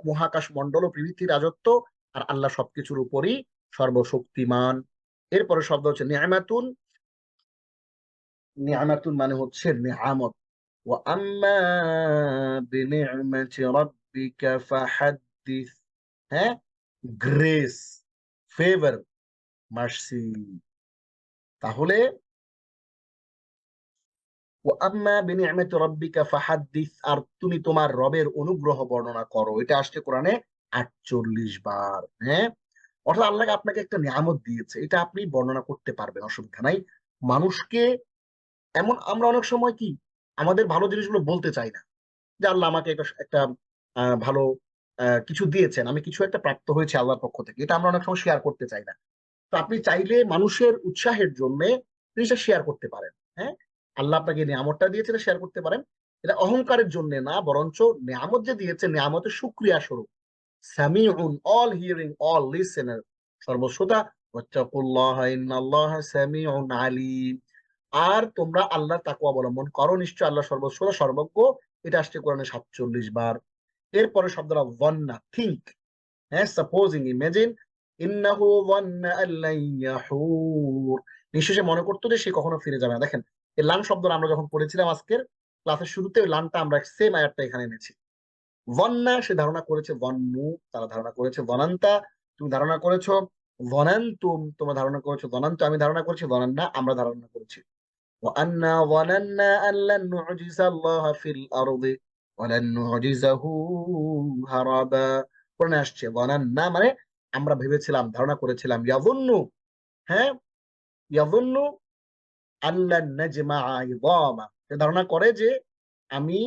মহাকাশ মণ্ডল ও পৃথিবীর রাজত্ব, আর আল্লাহ সবকিছুর উপরই সর্বশক্তিমান। এরপরে শব্দ হচ্ছে নিয়ামাতুন। নিয়ামাতুন মানে হচ্ছে নেয়ামত। ওয়া আম্মা বিনি'মাতি রাব্বিকা ফাহাদ্দিস। হ্যাঁ, গ্রেস, ফেভার, মার্সি। তাহলে ওয়া আম্মা বিনি'মাতি রাব্বিকা ফাহাদ্দিস, আর তুমি তোমার রবের অনুগ্রহ বর্ণনা করো। এটা আসছে কোরআনে 48 বার। হ্যাঁ, অর্থাৎ আল্লাহ আপনাকে একটা নিয়ামত দিয়েছে, এটা আপনি বর্ণনা করতে পারবেন, অসুবিধা নাই। মানুষকে এমন আমরা অনেক সময় কি আমাদের ভালো জিনিসগুলো বলতে চাই না, যে আল্লাহ আমাকে একটা একটা ভালো কিছু দিয়েছেন, আমি কিছু একটা প্রাপ্ত হয়েছে আল্লাহর পক্ষ থেকে, এটা আমরা অনেক সময় শেয়ার করতে চাই না। তো আপনি চাইলে মানুষের উৎসাহের জন্য জিনিসটা শেয়ার করতে পারেন। হ্যাঁ, আল্লাহ আপনাকে নিয়ামতটা দিয়েছে, এটা শেয়ার করতে পারেন। এটা অহংকারের জন্য না, বরঞ্চ নিয়ামত যে দিয়েছে, নিয়ামতের শুকরিয়া স্বরূপ। সামিউন, অল হিয়ারিং, অল লিসেনার, সর্বশ্রোতা। ওয়াত্তাকুল্লাহা ইন্নাল্লাহা সামিউন আলিম, আর তোমরা আল্লাহ তাকওয়া অবলম্বন করো, নিশ্চয় আল্লাহ সর্বশ্রোতা, সর্বজ্ঞ। এটা আসছে কোরআনে 47 বার। এরপরে শব্দটা ওয়ান্না, থিঙ্ক। হ্যাঁ, সাপোজিং, ইমেজিন। ইন্নাহু ওয়ান্না আল্লান ইয়াহুর, নিশ্চয় সে মনে করতো যে সে কখনো ফিরে যাবে না। দেখেন, এই লান শব্দটা আমরা যখন পড়েছিলাম আজকের ক্লাসের শুরুতে, ওই লানটা আমরা সেম আয়াতটা এখানে এনেছি। ওয়ান্না, সে ধারণা করেছে। ওয়ান্নু, তারা ধারণা করেছে। ওয়ানান্তা, তুমি ধারণা করেছো। ওয়ানান্তুম, তোমরা ধারণা করেছো। ওয়ানান্তু, আমি ধারণা করেছি। ওয়ানান্না, আমরা ধারণা করেছি। وأنا ظننا أن لن نعجز الله في الأرض ولن نعجزه هربا। কোরআনে আসছে ظننا মানে আমরা ভেবেছিলাম, ধারণা করেছিলাম। ইয়াযুন্নু, হ্যাঁ, ইয়াযুন্নু আন লান নাজমা'a ইযামা, ধারণা করে যে আমি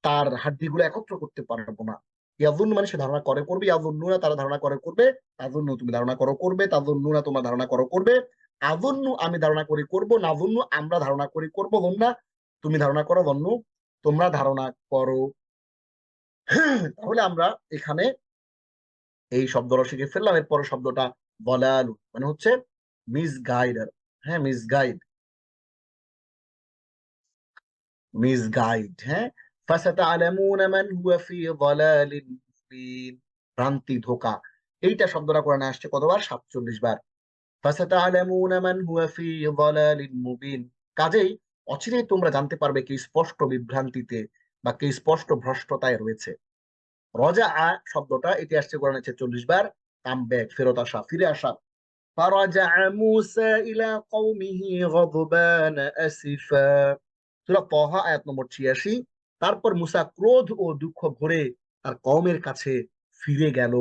তার হাড্ডিগুলো একত্র করতে পারবো না। ইয়াযুন মানে সে ধারণা করে করবে। ইয়াযুন্নুনা, তারা ধারণা করে করবে। তাযুন্নু, তুমি ধারণা করো করবে। তাযুন্নুনা, তোমরা ধারণা করো করবে। আযুন্নু, আমি ধারণা করি করব। নাযুন্নু, আমরা ধারণা করি করব। যুন্না, তুমি ধারণা করো। যন্নু, তোমরা ধারণা করো। তাহলে আমরা এখানে এই শব্দটা শিখে ফেললাম। এরপর শব্দটা বলালু মানে হচ্ছে মিসগাইডার। হ্যাঁ, মিসগাইড, মিসগাইড। হ্যাঁ, ফাসাতা'লামুনা মান হুয়া ফি যালালিন মুবিন, ভ্রান্তি, ধোঁকা। এইটা শব্দটা কোরআনে আসছে কতবার? 47 বার। ফাসাতা'লামুনা মান হুয়া ফি যালালিন মুবিন, কাজেই অচিরেই তোমরা জানতে পারবে কে স্পষ্ট বিভ্রান্তিতে বা কে স্পষ্ট ভ্রষ্টতায় রয়েছে। রজাআ শব্দটা, এটি আসছে কোরআনে 46 বার। কাম ব্যাক, ফেরত আসা, ফিরে আসা। فرجع موسى إلى قومه غضبان أسفا, সূরা তাহা আয়াত নম্বর 86। তারপর মুসা ক্রোধ ও দুঃখ ভরে তার কওমের কাছে ফিরে গেল।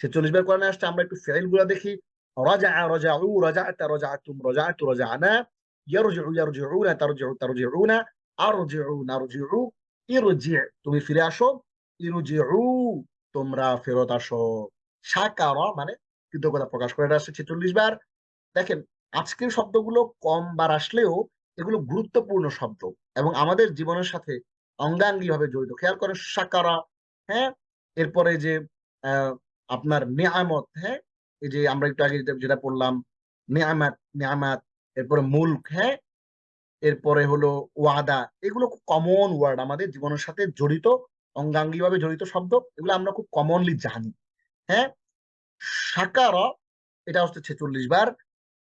46 বার কোরআনে আসছে। আমরা একটু ফেইল গুলা দেখি। রাজা, রাজাউ, রাজাতা, রাজাতুম, রাজাতু, রাজানা, ইয়ারজিউ, ইয়ারজিউনা, তারজিউ, তারজিউনা, আরজিউ, নারজিউ, ইরজি, তুমি ফিরে আসো। ইরজিউ, তোমরা ফেরত আসো। শাকারা মানে কৃতজ্ঞতা প্রকাশ করে, এটা আসছে 46 বার। দেখেন, আজকের শব্দগুলো কম বার আসলেও এগুলো গুরুত্বপূর্ণ শব্দ এবং আমাদের জীবনের সাথে অঙ্গাঙ্গি ভাবে জড়িত। খেয়াল করেন, সাকারা। হ্যাঁ, এরপরে যে আহ, আপনার নিয়ামত। হ্যাঁ, এই যে আমরা একটু আগে যেটা পড়লাম, নিয়ামাত, নিয়ামাত। এরপরে মুলক। হ্যাঁ, এরপরে হলো ওয়াদা। এগুলো খুব কমন ওয়ার্ড, আমাদের জীবনের সাথে জড়িত, অঙ্গাঙ্গি ভাবে জড়িত শব্দ। এগুলো আমরা খুব কমনলি জানি। হ্যাঁ, সাকারা, এটা হচ্ছে 46 বার।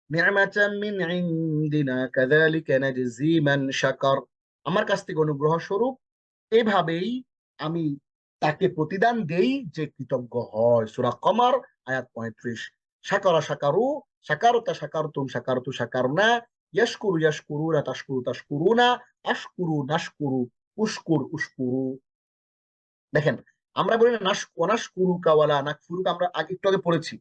নি'মাতাম মিন ইনদিনা কাযালিকা নাজজি মান শাকার, আমার কাছ থেকে অনুগ্রহ স্বরূপ এভাবেই আমি তাকে প্রতিদান দেই যে কৃতজ্ঞ হয়। সূরা কমার আয়াত 35। শাকারা শাকারু, শাকারতা শাকারতুম, শাকারতু শাকারনা, ইয়াশকুরু ইয়াশকুরুনা, তাশকুরু তাশকুরুনা, আশকুরু নাশকুরু, উশকুর উশকুরু। দেখেন, আমরা বলি না অনাশকুরু কাওয়ালা নাকফুরুকা, আমরা আগে একটু আগে পড়েছি।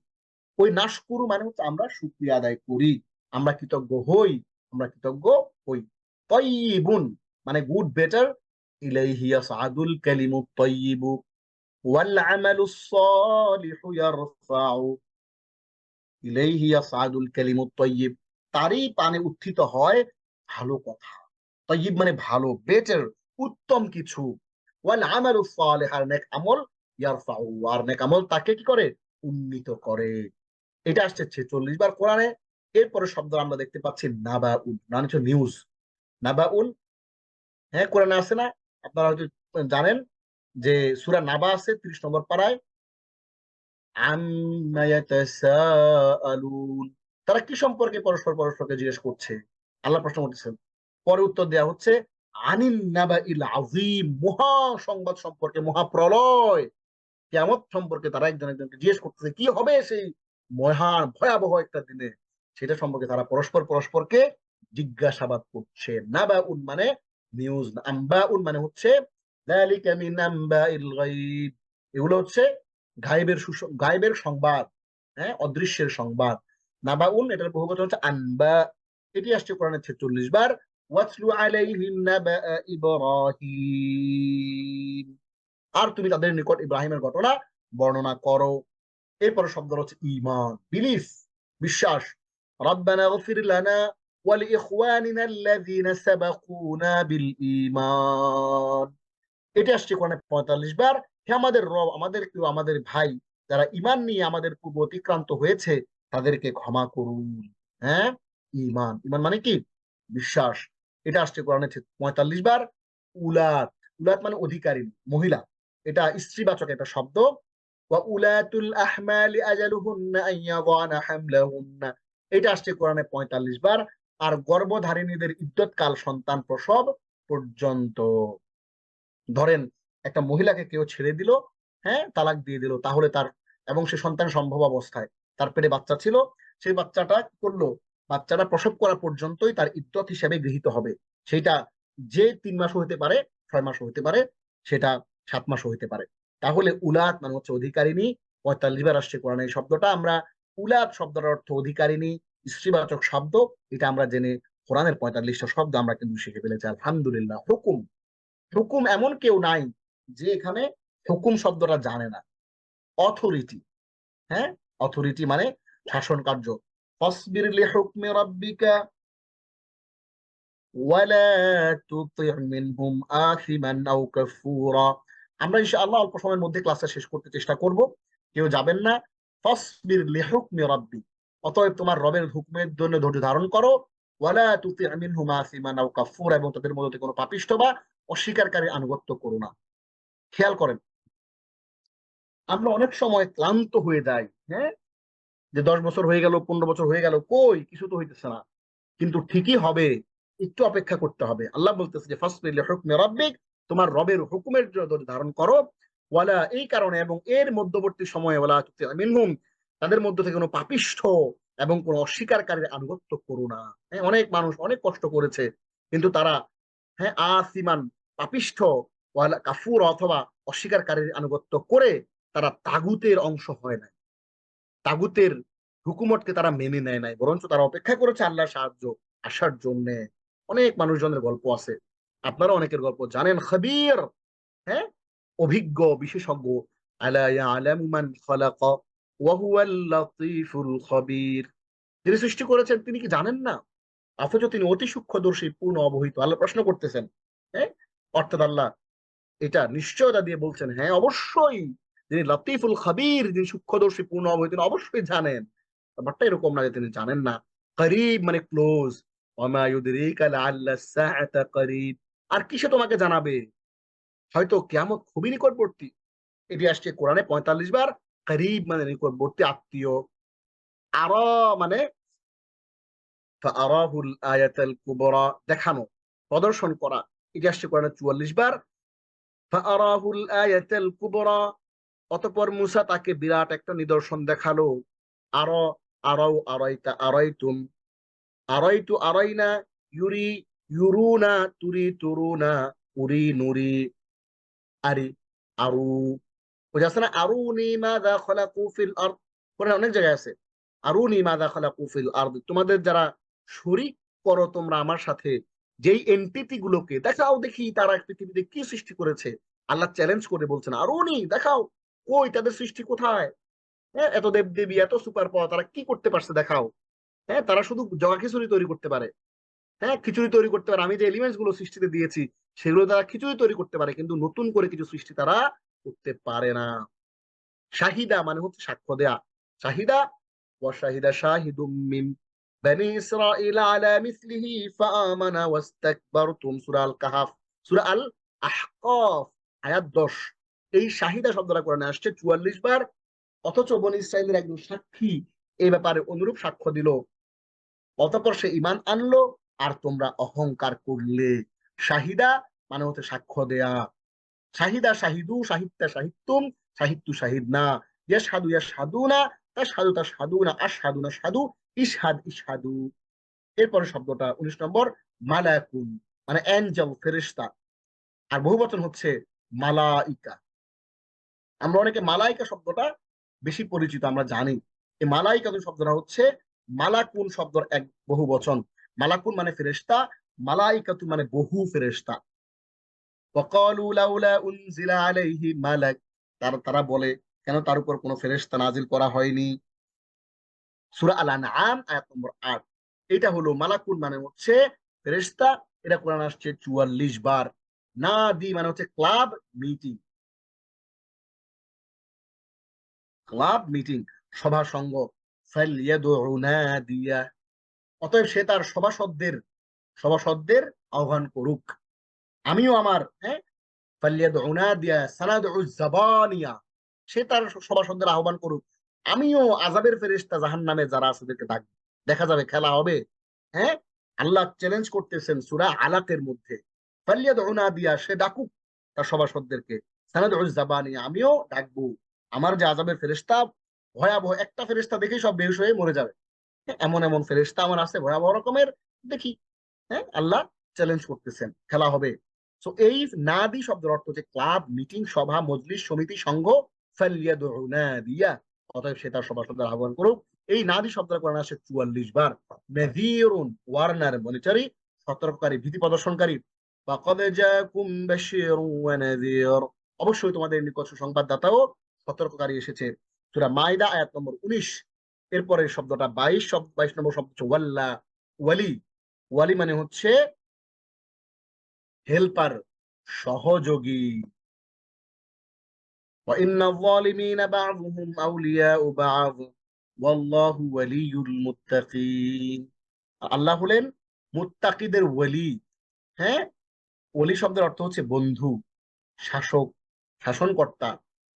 ওই নাশকুরু মানে হচ্ছে আমরা শুকরিয়া আদায় করি, আমরা কৃতজ্ঞ হই, আমরা কৃতজ্ঞ হই। তয়্যিবুন মানে গুড, বেটার। ইলাইহি ইয়াসআদুল কালিমুত তয়্যিবু ওয়াল আমালুস সালিহু ইয়ারফাউ। ইলাইহি ইয়াসআদুল কালিমুত তয়্যিব, তারই পানে উত্থিত হয় ভালো কথা। তয়্যিব মানে ভালো, বেটার, উত্তম কিছু। ওয়াল আমালুস সালিহ, আর নেক আমল, ইয়ারফাউ, আর নেক আমল তাকে কি করে, উন্নীত করে। এটা আসছে 46 বার কোরআনে। এরপরে শব্দ আমরা দেখতে পাচ্ছি নাবাউন, মানে হচ্ছে নিউজ। নাবাউন, হ্যাঁ কোরআনে আছে না, আপনারা হয়তো জানেন যে সূরা নাবা আছে 30 নম্বর পারায়। আম্মা ইয়াতাসাআলুন, তারা কি সম্পর্কে পরস্পর পরস্পরকে জিজ্ঞেস করছে, আল্লাহ প্রশ্ন করতেছেন। পরে উত্তর দেয়া হচ্ছে আনিন নাবাইল আযীম, মহা সংবাদ সম্পর্কে, মহাপ্রলয়, কিয়ামত সম্পর্কে তারা একজন একজনকে জিজ্ঞেস করতেছে কি হবে সেই মহান ভয়াবহ একটা দিনে, সেটা সম্পর্কে তারা পরস্পর পরস্পরকে জিজ্ঞাসাবাদ করছে। নাবাউন মানে নিউজ, আম্বাউন মানে হচ্ছে যালিকা মিন আম্বাইল গায়ব, এগুলো হচ্ছে গায়েবের সংবাদ, হ্যাঁ, অদৃশ্যের সংবাদ। নাবাউন এটার বহুবচন হচ্ছে আনবা। এটি আসছে কোরআনে 46 বার। ওয়াতলু আলাইহিম নাবা ইব্রাহিম, আর তুমি তাদের নিকট ইব্রাহিমের ঘটনা বর্ণনা করো। এরপর শব্দ হচ্ছে ঈমান, বিলিফ, বিশ্বাস। রব্বানা গফির লানা ওয়া লিইখওয়ানিনা আল্লাযীনা সাবাকুনা বিল ঈমান। এটা আসছে কোরআনে 45 বার। হে আমাদের রব, আমাদের কেউ, আমাদের ভাই যারা ঈমান নিয়ে আমাদের পূর্ব অতিক্রান্ত হয়েছে তাদেরকে ক্ষমা করুন। হ্যাঁ, ঈমান, ঈমান মানে কি, বিশ্বাস। এটা আসছে কোরআনে 45 বার। উলাত, উলাত মানে অধিকারী, মহিলা, এটা স্ত্রীবাচক একটা শব্দ। ওয়া উলাতুল আহমালি আজালুহুন্না আন ইয়াদানা হামলাহুন্না, এটা আসছে কোরআনে 45 বার। আর গর্ভধারিণীদের ইদ্যৎকাল সন্তান প্রসব পর্যন্ত। ধরেন একটা মহিলাকে কেউ ছেড়ে দিল, হ্যাঁ, তালাক দিয়ে দিল, তাহলে তার, এবং সে সন্তান সম্ভব অবস্থায়, তার পেটে বাচ্চা ছিল, সেই বাচ্চাটা কি করলো, বাচ্চাটা প্রসব করা পর্যন্তই তার ইদ্যত হিসেবে গৃহীত হবে। সেটা যে 3 মাসও হতে পারে, 6 মাসও হতে পারে, সেটা 7 মাসও হতে পারে। তাহলে উলাত মানে হচ্ছে অধিকারিণী। 45 বার আসছে কোরআনে এই শব্দটা। আমরা উলাত শব্দটার অর্থ অধিকারিণী, স্ত্রীবাচক শব্দ। এটা আমরা জেনে কোরআনের 45টা শব্দ আমরা কিন্তু শিখে ফেলেছি, আলহামদুলিল্লাহ। হুকুম, হুকুম এমন কেউ নাই যে এখানে হুকুম শব্দটা জানে না। অথরিটি, হ্যাঁ, অথরিটি মানে শাসন কার্য। ফাসবির লিহুকমি রাব্বিকা ওয়ালা তুতি' মিনহুম আথিমান আও কাফুরা। আমরা ইনশাআল্লাহ অল্প সময়ের মধ্যে ক্লাসটা শেষ করতে চেষ্টা করব, কেউ যাবেন না। ফাসবির লিহুকমি রাব্বি, অতএব তোমার রবের হুকুমের জন্য ধৈর্য ধারণ করো। ওয়ালা তুতি' মিনহুম আথিমান আও কাফুরা, এবং তাদের মধ্যে কোনো পাপিষ্ঠ বা অস্বীকারীর আনুগত্য করো না। খেয়াল করেন, আমরা অনেক সময় ক্লান্ত হয়ে যাই, হ্যাঁ, যে 10 বছর হয়ে গেল, 15 বছর হয়ে গেল, কই কিছু তো হইতেছে না। কিন্তু ঠিকই হবে, একটু অপেক্ষা করতে হবে। আল্লাহ বলতেছে যে ফাসবির লিহুকমি রাব্বিক, তোমার রবের হুকুমের জন্য ধারণ করো। ওয়ালা, এই কারণে, এবং এর মধ্যবর্তী সময়ে ওয়ালা তুতি' মিনহুম, তাদের মধ্য থেকে কোনো পাপিষ্ঠ এবং কোনো অস্বীকারীর আনুগত্য করো না। হ্যাঁ, অনেক মানুষ অনেক কষ্ট করেছে, কিন্তু তারা, হ্যাঁ, আসিমান, পাপিষ্ঠ, ওয়ালা কাফুর অথবা অস্বীকারীর আনুগত্য করে তারা তাগুতের অংশ হয় না, তাগুতের হুকুমতকে তারা মেনে নেয় নাই, বরঞ্চ তারা অপেক্ষা করেছে আল্লাহর সাহায্য আসার জন্য। অনেক মানুষজনের গল্প আছে, আপনারা অনেকের গল্প জানেন। খবীর, হ্যাঁ, অভিজ্ঞ, বিশেষজ্ঞ। আলা ইয়ালামু মান খালাকা ওয়া হুয়াল লাতীফুল খবীর, যিনি সৃষ্টি করেছেন তিনি কি জানেন না, অথচ তিনি অতি সূক্ষ্মদর্শী, পূর্ণ অবহিত। আল্লাহ প্রশ্ন করতেছেন, হ্যাঁ, অর্থাৎ আল্লাহ এটা নিশ্চয়তা দিয়ে বলছেন, হ্যাঁ অবশ্যই, যিনি লতিফুল খবীর, যিনি সূক্ষ্মদর্শী, পূর্ণ অবহিত, তিনি অবশ্যই জানেন। ব্যাপারটা এরকম না যে তিনি জানেন না। করিব মানে ক্লোজ। ওয়ামা ইউদরিকা লাআল্লা সাআতা করিব, আর কিসে তোমাকে জানাবে, হয়তো কিয়ামত খুবই নিকটবর্তী। এটি আসছে কোরআনে 45 বার। করিব মানে নিকটবর্তী, আত্মীয়। আরা মানে ফাআরাহুল আয়াতাল কুবরা, দেখানো, প্রদর্শন করা। এটি আসছে কোরআনে 44 বার। ফাআরাহুল আয়াতাল কুবরা, অতঃপর মূসা তাকে বিরাট একটা নিদর্শন দেখালো। আরো, আরাও, আরাইতা, আরাইতুম, আরাইতু আরাইনা, ইউরি ইউরুনা, তুরি তুরুনা, উরি নুরি, আরি আরু। বুঝা আছে না? আরুনি মাযা খালাকু ফিল আরদ, কোরআনে অনেক জায়গায় আছে আরুনি মাযা খালাকু ফিল আরদ, তোমাদের যারা শরীক করো তোমরা আমার সাথে যেই এন্টিটি গুলোকে, দেখাও দেখি তারা পৃথিবীতে কি সৃষ্টি করেছে। আল্লাহ চ্যালেঞ্জ করে বলছেন আরুনি, দেখাও, কই তাদের সৃষ্টি কোথায়? হ্যাঁ, এত দেব দেবী, এত সুপার পাওয়ার, তারা কি করতে পারছে দেখাও। হ্যাঁ, তারা শুধু জগা খিচুড়ি তৈরি করতে পারে। হ্যাঁ, খিচুড়ি তৈরি করতে পারে, আমি যে এলিমেন্টস গুলো সৃষ্টিতে দিয়েছি সেগুলো তারা খিচুড়ি তৈরি করতে পারে, কিন্তু নতুন করে কিছু সৃষ্টি তারা করতে পারে না। শাহিদা মানে হচ্ছে সাক্ষ্য দেয়া। শাহিদা ওয়া শাহিদা শাহিদুম মিন বানি ইসরাঈল আলা মিসলিহি ফাআমানা ওয়াস্তাকবারতুম, সূরা আল কাহাফ, সূরা আল আহকাফ আয়াত 10। এই শাহিদা শব্দটা কোরআনে আসছে 44 বার, অথচ বনী ইসরাইলের একজন সাক্ষী এই ব্যাপারে অনুরূপ সাক্ষ্য দিল, অতঃপর সে ঈমান আনলো, আর তোমরা অহংকার করলে। শাহিদা মানে হচ্ছে সাক্ষ্য দেয়া। শাহিদা শাহিদু, শাহিদা শাহিদতুম, শাহিদতু শাহিদনা, ইয়াশহাদু ইয়াশহাদুনা, তাশহাদু তাশহাদুনা, আশহাদু নাশহাদু, ইশহাদ ইশহাদু। এরপরে শব্দটা 19 নম্বর, মালাকুন মানে এঞ্জেল, ফেরেশতা। আর বহুবচন হচ্ছে মালাইকা। আমরা অনেকে মালাইকা শব্দটা বেশি পরিচিত, আমরা জানি। এই মালাইকা শব্দটা হচ্ছে মালাকুন শব্দের এক বহুবচন। মালাকুন মানে ফেরেশতা, মালাইকাতু মানে বহু ফেরেশতা। ওয়াকালু লাউলা উনজিলা আলাইহি মালাক, তারা বলে কেন তার উপর কোনো ফেরেশতা নাজিল করা হয়নি। সূরা আল আনআম আয়াত নম্বর 8। এটা হলো মালাকুন মানে হচ্ছে ফেরেশতা, এটা কোরআন আসছে 44 বার। নাদি মানে হচ্ছে ক্লাব মিটিং, ক্লাব মিটিং সভা সঙ্গ। ফালইয়াদউ নাদিয়া, অতএব সে তার সভাসদদের আহ্বান করুক। আমিও আমার, হ্যাঁ, ফালইয়াদউ নাদিয়া সানাদউ জাবানিয়া, সে তার সভাসদদের আহ্বান করুক। আমিও আযাবের ফেরেশতা জাহান্নামে যারা আছে তাদেরকে ডাকবো, দেখা যাবে, খেলা হবে। হ্যাঁ, আল্লাহ চ্যালেঞ্জ করতেছেন সূরা আলাকের মধ্যে, ফালইয়াদউ নাদিয়া, সে ডাকুক তার সভাসদদেরকে, সানাদউ জাবানিয়া, আমিও ডাকবো। আমার যে আযাবের ফেরেশতা ভয়াবহ, একটা ফেরেশতা দেখেই সব বেহুশ হয়ে মরে যাবে। হ্যাঁ, এমন এমন ফেরেশতা আমার আছে ভয়াবহ রকমের, দেখি। হ্যাঁ, আল্লাহ চ্যালেঞ্জ করতেছেন, খেলা হবে। সো এই নাদি শব্দের অর্থ হচ্ছে ক্লাব, মিটিং, সভা, মজলিস, সমিতি, সংঘ। ফালইয়াদউ নাদিয়া, অতএব সে তার সভাসদদের আহ্বান করুক। এই নাদি শব্দের কোরআনে আসে 44 বার। নাযীরুন, ওয়ার্নার মনিটরি, সতর্ককারী, ভীতি প্রদর্শনকারী। ফাকাদ জাআকুম বাশীরুন ওয়া নাযীর, অবশ্যই তোমাদের নিকট সুসংবাদদাতা ও সতর্ককারী এসেছে। সূরা মাইদা আয়াত নম্বর 19। এরপরে শব্দটা 22 নম্বর শব্দ হচ্ছে ওয়াল্লা, ওয়ালি। ওয়ালি মানে হচ্ছে হেল্পার, সহযোগী। وإن الظالمين بعضهم أولياء بعض والله ولي المتقين, আল্লাহ হলেন মুত্তাকিদের ওয়ালি। হ্যাঁ, ওলি শব্দের অর্থ হচ্ছে বন্ধু, শাসক, শাসনকর্তা।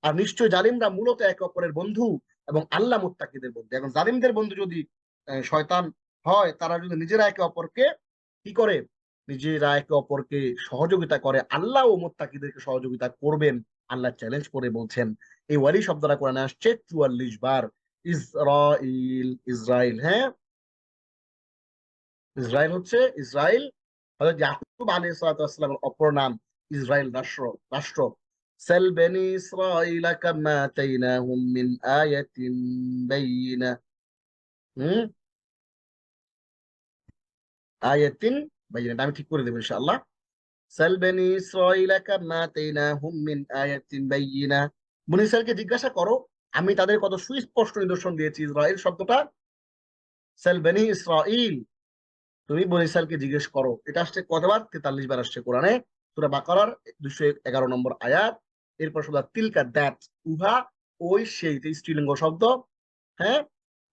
আর নিশ্চয় জালিমরা মূলত একে অপরের বন্ধু, এবং আল্লাহ মুত্তাকিদের বন্ধু। এখন জালিমদের বন্ধু যদি শয়তান হয়, তারা যদি নিজেরা একে অপরকে কি করে, নিজেরা একে অপরকে সহযোগিতা করে, আল্লাহ ও মুত্তাকিদেরকে সহযোগিতা করবেন, আল্লাহ চ্যালেঞ্জ করে বলছেন। এই ওয়ালি শব্দটা কোরআনে আসছে 44 বার। ইসরাইল, ইসরাইল, হ্যাঁ, ইসরাইল হচ্ছে ইসরাইল, হযরত ইয়াকুব আলাইহিস সালামের অপর নাম ইসরাইল, রাষ্ট্র। সাল বনি ইসরাইল কামা আতাইনাহুম মিন আয়াতিন বাইয়িনা, হুম, আয়াতিন বাইয়িনা, আমি ঠিক করে দেব ইনশাআল্লাহ। সাল বনি ইসরাইল কামা আতাইনাহুম মিন আয়াতিন বাইয়িনা, বনি ইসরাইলকে জিজ্ঞাসা করো, আমি তাদের কত সুস্পষ্ট নিদর্শন দিয়েছি। ইসরাইল শব্দটা, সাল বনি ইসরাইল, তুমি বনী ইসরাইলকে জিজ্ঞেস করো, এটা আসছে কতবার? 43 বার আসছে কোরআনে। সূরা বাকারার 211 নম্বর আয়াত। এরপর শব্দ তিলকা, দ্যাট, উহা, ওই, সেই, স্ত্রীলিঙ্গ শব্দ। হ্যাঁ,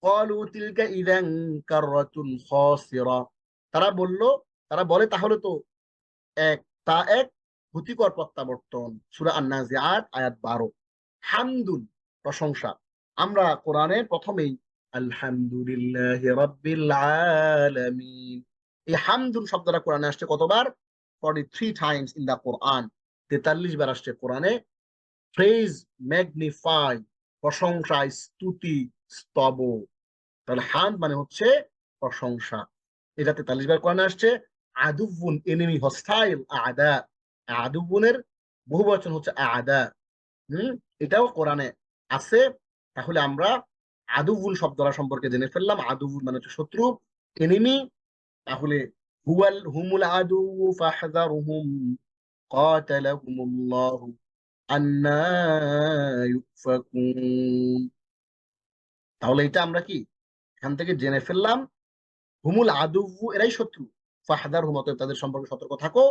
ক্বালু তিলকা ইযান কাররাতুন খাসিরা, তারা বলল, তারা বলে তাহলে তো এক, এক ক্ষতিকর প্রত্যাবর্তন। সূরা আন-নাজিআত আয়াত 12। হামদুন প্রশংসা। আমরা কোরআনে প্রথমেই আলহামদুলিল্লাহি রাব্বিল আলামিন, এই হামদুন শব্দটা কোরআনে আসছে কতবার? 43 টাইমস ইন দা কোরআন, 43 বার আসছে কোরআনে। প্রেজ, ম্যাগনিফাই, প্রশংসা, স্তুতি, স্তব। তাহলে হামদ মানে হচ্ছে প্রশংসা। এটা 43 বার কোরআনে আসছে। আদুবুন এনিমি, হস্টাইল, আদা। আদুবুনের বহু বচন হচ্ছে আদা। এটাও কোরআনে আছে। তাহলে আমরা আদুবুন শব্দটা সম্পর্কে জেনে ফেললাম। আদুবুন মানে হচ্ছে শত্রু, এনিমি। তাহলে হুমুল আদু ফাহযারহুম কাতালাহুমুল্লাহু আন্না ইউফাকুন। তাহলে এটা আমরা কি এখান থেকে জেনে ফেললাম, হুমুল আদু, এরাই শত্রু। ফাহদারহুম, অতএব তাদের সম্পর্কে সতর্ক থাকো।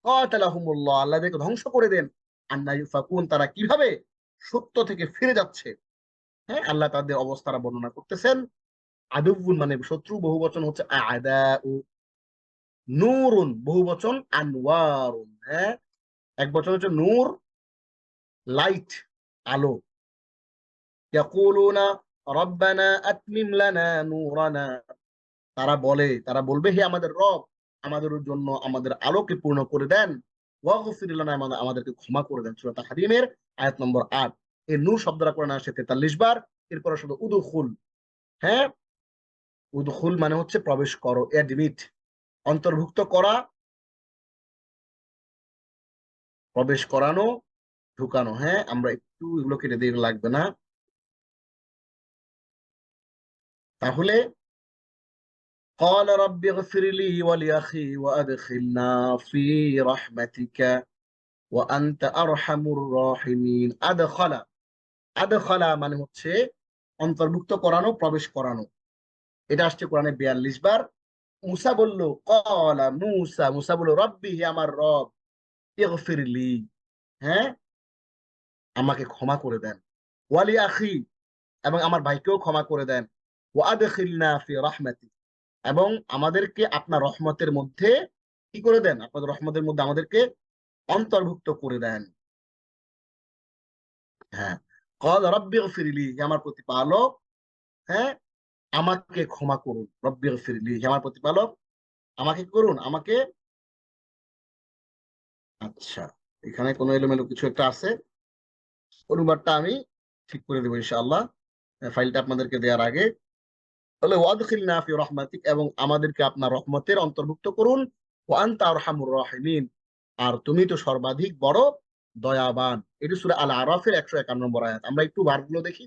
কাতালাহুমুল্লাহ, আল্লাহ তাদেরকে ধ্বংস করে দেন। আন্না ইউফাকুন, তারা কিভাবে সত্য থেকে ফিরে যাচ্ছে। হ্যাঁ, আল্লাহ তাদের অবস্থাটা বর্ণনা করতেছেন। আদুবুন মানে শত্রু, বহু বচন হচ্ছে আদাউ। নূরুন বহু বচন আনওয়ারুন। হ্যাঁ, এক বচন হচ্ছে নূর, লাইট, আলো। ইয়াকুলুনা রব্বানা আতমিম লানা নূরানা, তারা বলবে হে আমাদের রব, আমাদের জন্য আমাদের আলোকে পূর্ণ করে দেন। ওয়াগফির লানা, আমাদেরকে ক্ষমা করে দেন। সূরা তাহরিমের আয়াত নম্বর 8। এই নূর শব্দটা কোরআনে আসে 43 বার। এরপর শুধু উদুখুল। হ্যাঁ, উদুখুল মানে হচ্ছে প্রবেশ করো, এডমিট, অন্তর্ভুক্ত করা, প্রবেশ করানো, ঢুকানো। হ্যাঁ, আমরা একটু এগুলো কেটে দিয়ে লাগবে না। তাহলে قال رب اغفر لي ولأخي وأدخلنا في رحمتك وأنت أرحم الراحمين। আদখালা, আদখালা মানে হচ্ছে অন্তর্ভুক্ত করানো, প্রবেশ করানো। এটা আসছে কোরআনে 42 বার। মুসা বলল, ক্বালা মুসা, মুসা বলল রব্বি, হে আমার রব, ইগফির লি, হ্যাঁ, আমাকে ক্ষমা করে দেন। ওয়ালি আখি, এবং আমার ভাইকেও ক্ষমা করে দেন। ওয়াদখিলনা ফি রাহমাতি, এবং আমাদেরকে আপনার রহমতের মধ্যে কি করে দেন, আপনাদের রহমতের মধ্যে আমাদেরকে অন্তর্ভুক্ত করে দেন। হ্যাঁ, ক্বালা রাব্বি ইগফিরলি, হে আমার প্রতিপালক, হ্যাঁ, আমাকে ক্ষমা করুন। রব্বি ইগফিরলি, হে আমার প্রতিপালক, আমাকে করুন, আমাকে। আচ্ছা, এখানে কোনো এলোমেলো কিছু একটা আছে, অনুবাদটা আমি ঠিক করে দেবো ইনশাআল্লাহ ফাইলটা আপনাদেরকে দেওয়ার আগে। তাহলে ওয়াদখিলনা ফি রাহমাতিক, এবং আমাদেরকে আপনার রহমতের অন্তর্ভুক্ত করুন। ওয়া আনতা আরহামুর রাহিমিন, আর তুমি তো সর্বাধিক বড় দয়াবান। এটি সূরা আল আরাফের 151 নম্বর আয়াত। আমরা একটু ভার্বগুলো দেখি।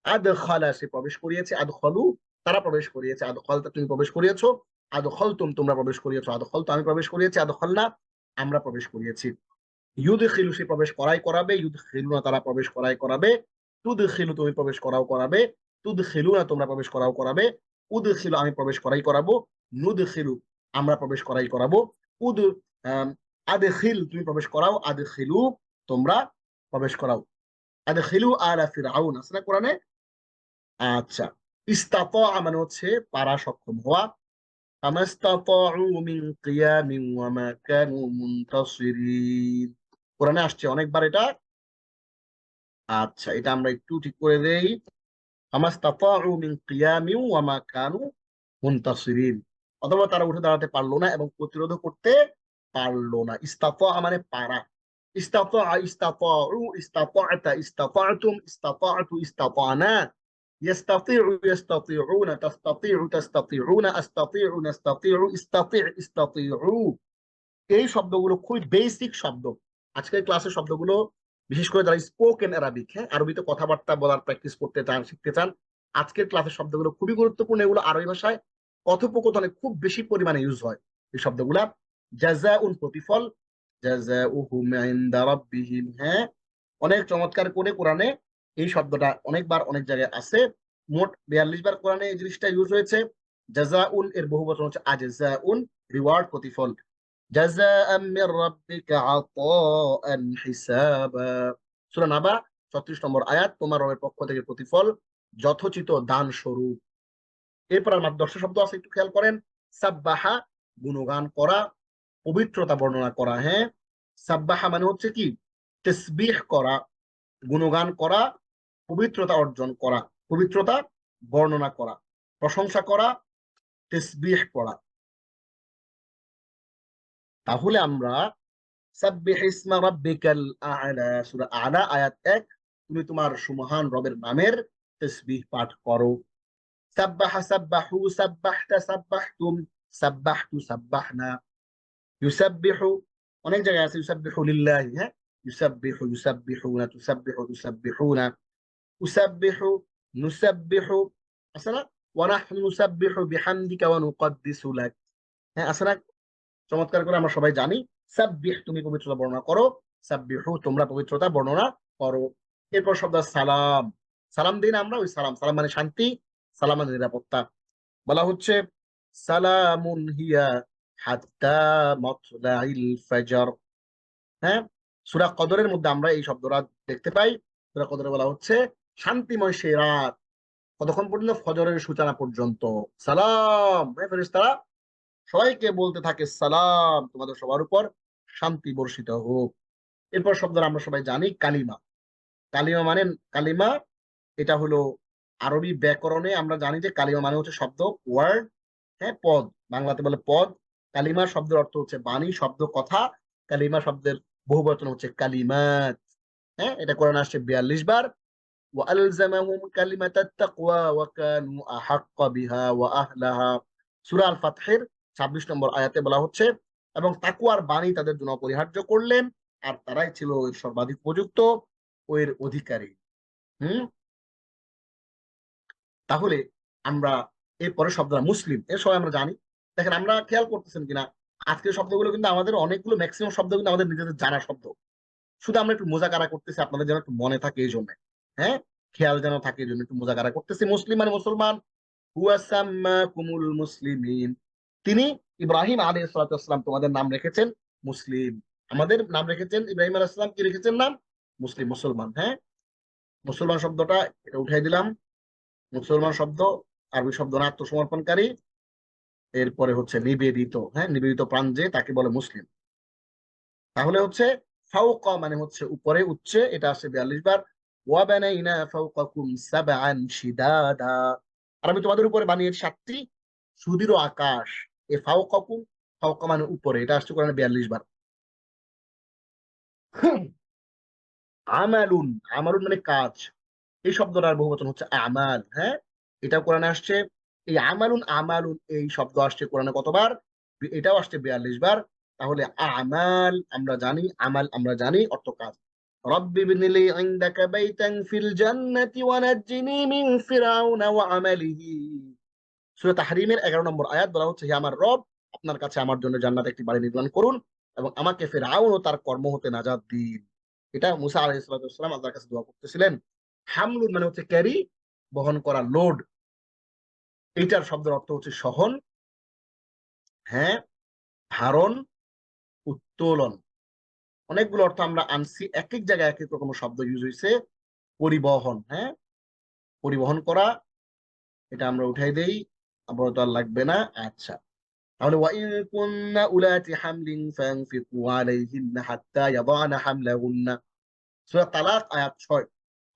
আদখালা, সে প্রবেশ করিয়েছে। আদখলু, তারা প্রবেশ করিয়েছে। আদখলতা, তুমি প্রবেশ করিয়েছো। আদখলতুম, তোমরা প্রবেশ করিয়েছো। আদখলতু, আমি প্রবেশ করিয়েছি। আদখলনা, আমরা প্রবেশ করিয়েছি। ইউদখিলু, সে প্রবেশ করাই করাবে। ইউদখিলুনা, তারা প্রবেশ করাই করাবে। তুদখিলু, তুমি প্রবেশ করাও করাবে। তুদখিলুনা, তোমরা প্রবেশ করাও করাবে। উদখিলু, আমি প্রবেশ করাই করাবো। নুদখিলু, আমরা প্রবেশ করাই করাবো। উদ আম, আদখিল, তুমি প্রবেশ করাও। আদখিলু, তোমরা প্রবেশ করাও। আদখিলু আলা ফিরআউন, আছে না কোরআনে? আচ্ছা, ইস্তাতা মানে হচ্ছে পারা, সক্ষম হওয়া। ফামাস্তাতাউ মিন কিয়ামিন ওয়া মা কানু মুনতাসিরিন, কোরআনে আসছে অনেকবার এটা। আচ্ছা, এটা আমরা একটু ঠিক করে দেই। ফামাস্তাতাউ মিন কিয়ামিন ওয়া মা কানু মুনতাসিরিন, অথবা তারা উঠে দাঁড়াতে পারলো না এবং প্রতিরোধ করতে পারলো না। ইস্তাতা মানে পারা। ইস্তাতা, ইস্তাতাউ, ইস্তাতা'তা, ইস্তাতা'তুম, ইস্তাতা'তু, ইস্তাতা'না, ইয়াস্তাতি'উ, ইয়াস্তাতি'উনা, তাস্তাতি'উ, তাস্তাতি'উনা, আস্তাতি'উ, নাস্তাতি'উ, ইস্তাতি', ইস্তাতি'উ। এই শব্দগুলো খুবই বেসিক শব্দ। আজকের ক্লাসের শব্দগুলো, বিশেষ করে যারা স্পোকেন অ্যারাবিক, হ্যাঁ, আরবিতে কথাবার্তা বলার প্র্যাকটিস করতে চান, শিখতে চান, আজকের ক্লাসের শব্দগুলো খুবই গুরুত্বপূর্ণ। এগুলো আরবি ভাষায় কথোপকথনে খুব বেশি পরিমাণে ইউজ হয় এই শব্দগুলা। জাযাউন, প্রতিফল। জাযাউহুম ইনদা রাব্বিহিম, হ্যাঁ, অনেক চমৎকার করে কোরআনে এই শব্দটা অনেকবার অনেক জায়গায় আছে। মোট 42 বার কোরআনে এই জিনিসটা ইউজ হয়েছে। জাযাউন এর বহু বচন হচ্ছে আজযাউন, রিওয়ার্ড, প্রতিফল। জাযাআম মির রাব্বিকা আতাআন হিসাবা, সূরা নাবা 36 নম্বর আয়াত। তোমার রবের পক্ষ থেকে প্রতিফল যথোচিত দান স্বরূপ। এরপর আর 10টা শব্দ আছে, একটু খেয়াল করেন। সাব্বাহা, গুণগান করা, পবিত্রতা বর্ণনা করা। হ্যাঁ, সাব্বাহা মানে হচ্ছে কি, তাসবিহ করা, গুণগান করা, পবিত্রতা অর্জন করা, পবিত্রতা বর্ণনা করা, প্রশংসা করা, তাসবিহ পড়া। তাহলে আমরা সাব্বিহ ইসমা রাব্বিকাল আ'লা, সূরা আ'লা আয়াত 1, তুমি তোমার সুমহান রবের নামের তাসবিহ পাঠ করো। সাব্বাহা, সাব্বাহু, সাব্বাহতা, সাব্বাহতুম, সাব্বাহতু সাব্বাহনা, ইউসাব্বিহু অনেক জায়গায় আছে ইউসাব্বিহু লিল্লাহি, হ্যাঁ, ইউসাব্বিহু ইউসাব্বিহুনা তুসাব্বিহু তুসাব্বিহুনা, উসাব্বিহু নুসাব্বিহু, আছে না? ওয়া নাহনু নুসাব্বিহু বিহামদিকা ওয়া নুকদ্দিসু লাক, হ্যাঁ, আছে না? চমৎকার করে আমরা সবাই জানি সাব্বিহ তুমি পবিত্রতা বর্ণনা করো, সাব্বিহু তোমরা পবিত্রতা বর্ণনা করো। এরপর শব্দ সালাম, সালাম দিন আমরা, ওই সালাম, সালাম মানে শান্তি, সালাম মানে নিরাপত্তা। বলা হচ্ছে সালামুন হিয়া হাত্তা মাতলাইল ফাজর, হ্যাঁ, সূরা কদরের মধ্যে আমরা এই শব্দটা দেখতে পাই। সূরা কদরে বলা হচ্ছে শান্তিময় সেই রাত, কতক্ষণ পর্যন্ত? ফজরের সূচনা পর্যন্ত। সালাম, হ্যাঁ, ফেরেশতারা সবাইকে বলতে থাকে সালাম, তোমাদের সবার উপর শান্তি বর্ষিত হোক। এরপর শব্দ আমরা সবাই জানি কালিমা। কালিমা মানে, কালিমা এটা হলো আরবি ব্যাকরণে আমরা জানি যে কালিমা মানে হচ্ছে শব্দ, ওয়ার্ড, হ্যাঁ, পদ, বাংলাতে বলে পদ। কালিমা শব্দের অর্থ হচ্ছে বাণী, শব্দ, কথা। কালিমা শব্দের বহুবচন হচ্ছে কালিমাত, হ্যাঁ, এটা কোরআনে আসছে 42 বার। ওয়ালজামাহুম কালিমাতাত তাকওয়া ওয়া কানু আহাক্কা বিহা ওয়া আহলাহা, সূরা আল ফাতহের 26 নম্বর আয়াতে বলা হচ্ছে এবং তাকওয়ার বাণী তাদের জন্য অপরিহার্য করলেন, আর তারাই ছিল এর সর্বাধিক উপযুক্ত ও এর অধিকারী। হুম, তাহলে আমরা এরপরে শব্দটা মুসলিম, এর সবাই আমরা জানি। দেখেন, আমরা খেয়াল করতেছেন কিনা, আজকের শব্দগুলো কিন্তু আমাদের অনেকগুলো, ম্যাক্সিমাম শব্দ কিন্তু আমাদের নিজেদের জানা শব্দ, শুধু আমরা একটু মোজাকারা করতেছি আপনাদের যেন একটু মনে থাকে এই জন্য, হ্যাঁ, খেয়াল যেন থাকে এই জন্য একটু মোজাকারা করতেছি। মুসলিম মানে মুসলমান। হুয়া সাম্মাকুমুল মুসলিমিন, তিনি ইব্রাহিম আলাইহিস সালাতু ওয়াস সালাম তোমাদের নাম রেখেছেন মুসলিম, আমাদের নাম রেখেছেন ইব্রাহিম আলাইহিস সালাম, কি রেখেছেন নাম? মুসলিম, মুসলমান, হ্যাঁ। মুসলমান শব্দটা এটা উঠাই দিলাম, মুসলমান শব্দ আরবি শব্দ না, আত্মসমর্পণকারী। এরপরে হচ্ছে নিবেদিত, হ্যাঁ, নিবেদিত প্রাণ যে তাকে বলে মুসলিম। তাহলে হচ্ছে ফাওকা মানে হচ্ছে উপরে, উচ্চে, এটা আসছে 42 বার। ওয়া বানাইনা ফাওকাকুম সাবআন শিদাদা, আর আমি তোমাদের উপরে বানিয়েছি 7টি সুদৃঢ় আকাশ। এ ফাওকাকুম, ফাওকা মানে উপরে, এটা আসছে কোরআনে 42 বার। আমালুন, আমালুন মানে কাজ, এই শব্দটার বহুবচন হচ্ছে আমাল, হ্যাঁ, এটা কোরআনে আসছে। এই আমালুন, আমালুন এই শব্দ আসছে কোরআনে কতবার? এটাও আসছে 42 বার। তাহলে আমাল আমরা জানি, আমাল আমরা জানি অর্থ কাজ। রব্বি বিনিলি ইনদাকা বাইতান ফিল জান্নাতি ওয়া নাজ্জিনি মিন ফিরাউনা ওয়া আমালিহি, সূরা তাহরিমের 11 নম্বর আয়াত বলা হচ্ছে, হে আমার রব, আপনার কাছে আমার জন্য জান্নাতে একটি বাড়ি নির্মাণ করুন এবং আমাকে ফিরআউন ও তার কর্ম হতে নাজাত দিন। এটা মুসা আলাইহিস সালাতু ওয়াস সালাম আল্লাহর কাছে দোয়া করতেছিলেন। হামলুন মানে হচ্ছে ক্যারি, বহন করা, লোড। এইটার শব্দের অর্থ হচ্ছে সহন, হ্যাঁ, ধারণ, উত্তোলন। অনেকগুলো অর্থ আমরা আনছি, এক এক জায়গায় এক এক রকম শব্দ ইউজ হয়েছে। পরিবহন, হ্যাঁ, পরিবহন করা, এটা আমরা উঠাই দেই, আবার তো আর লাগবে না। আচ্ছা, তাহলে ওয়াইন কুননা উলাতি হামলিন ফানফিকু আলাইহিন্না হাত্তা ইয়াদানা হামলাহুন্না, সূরা তালাক আয়াত 6।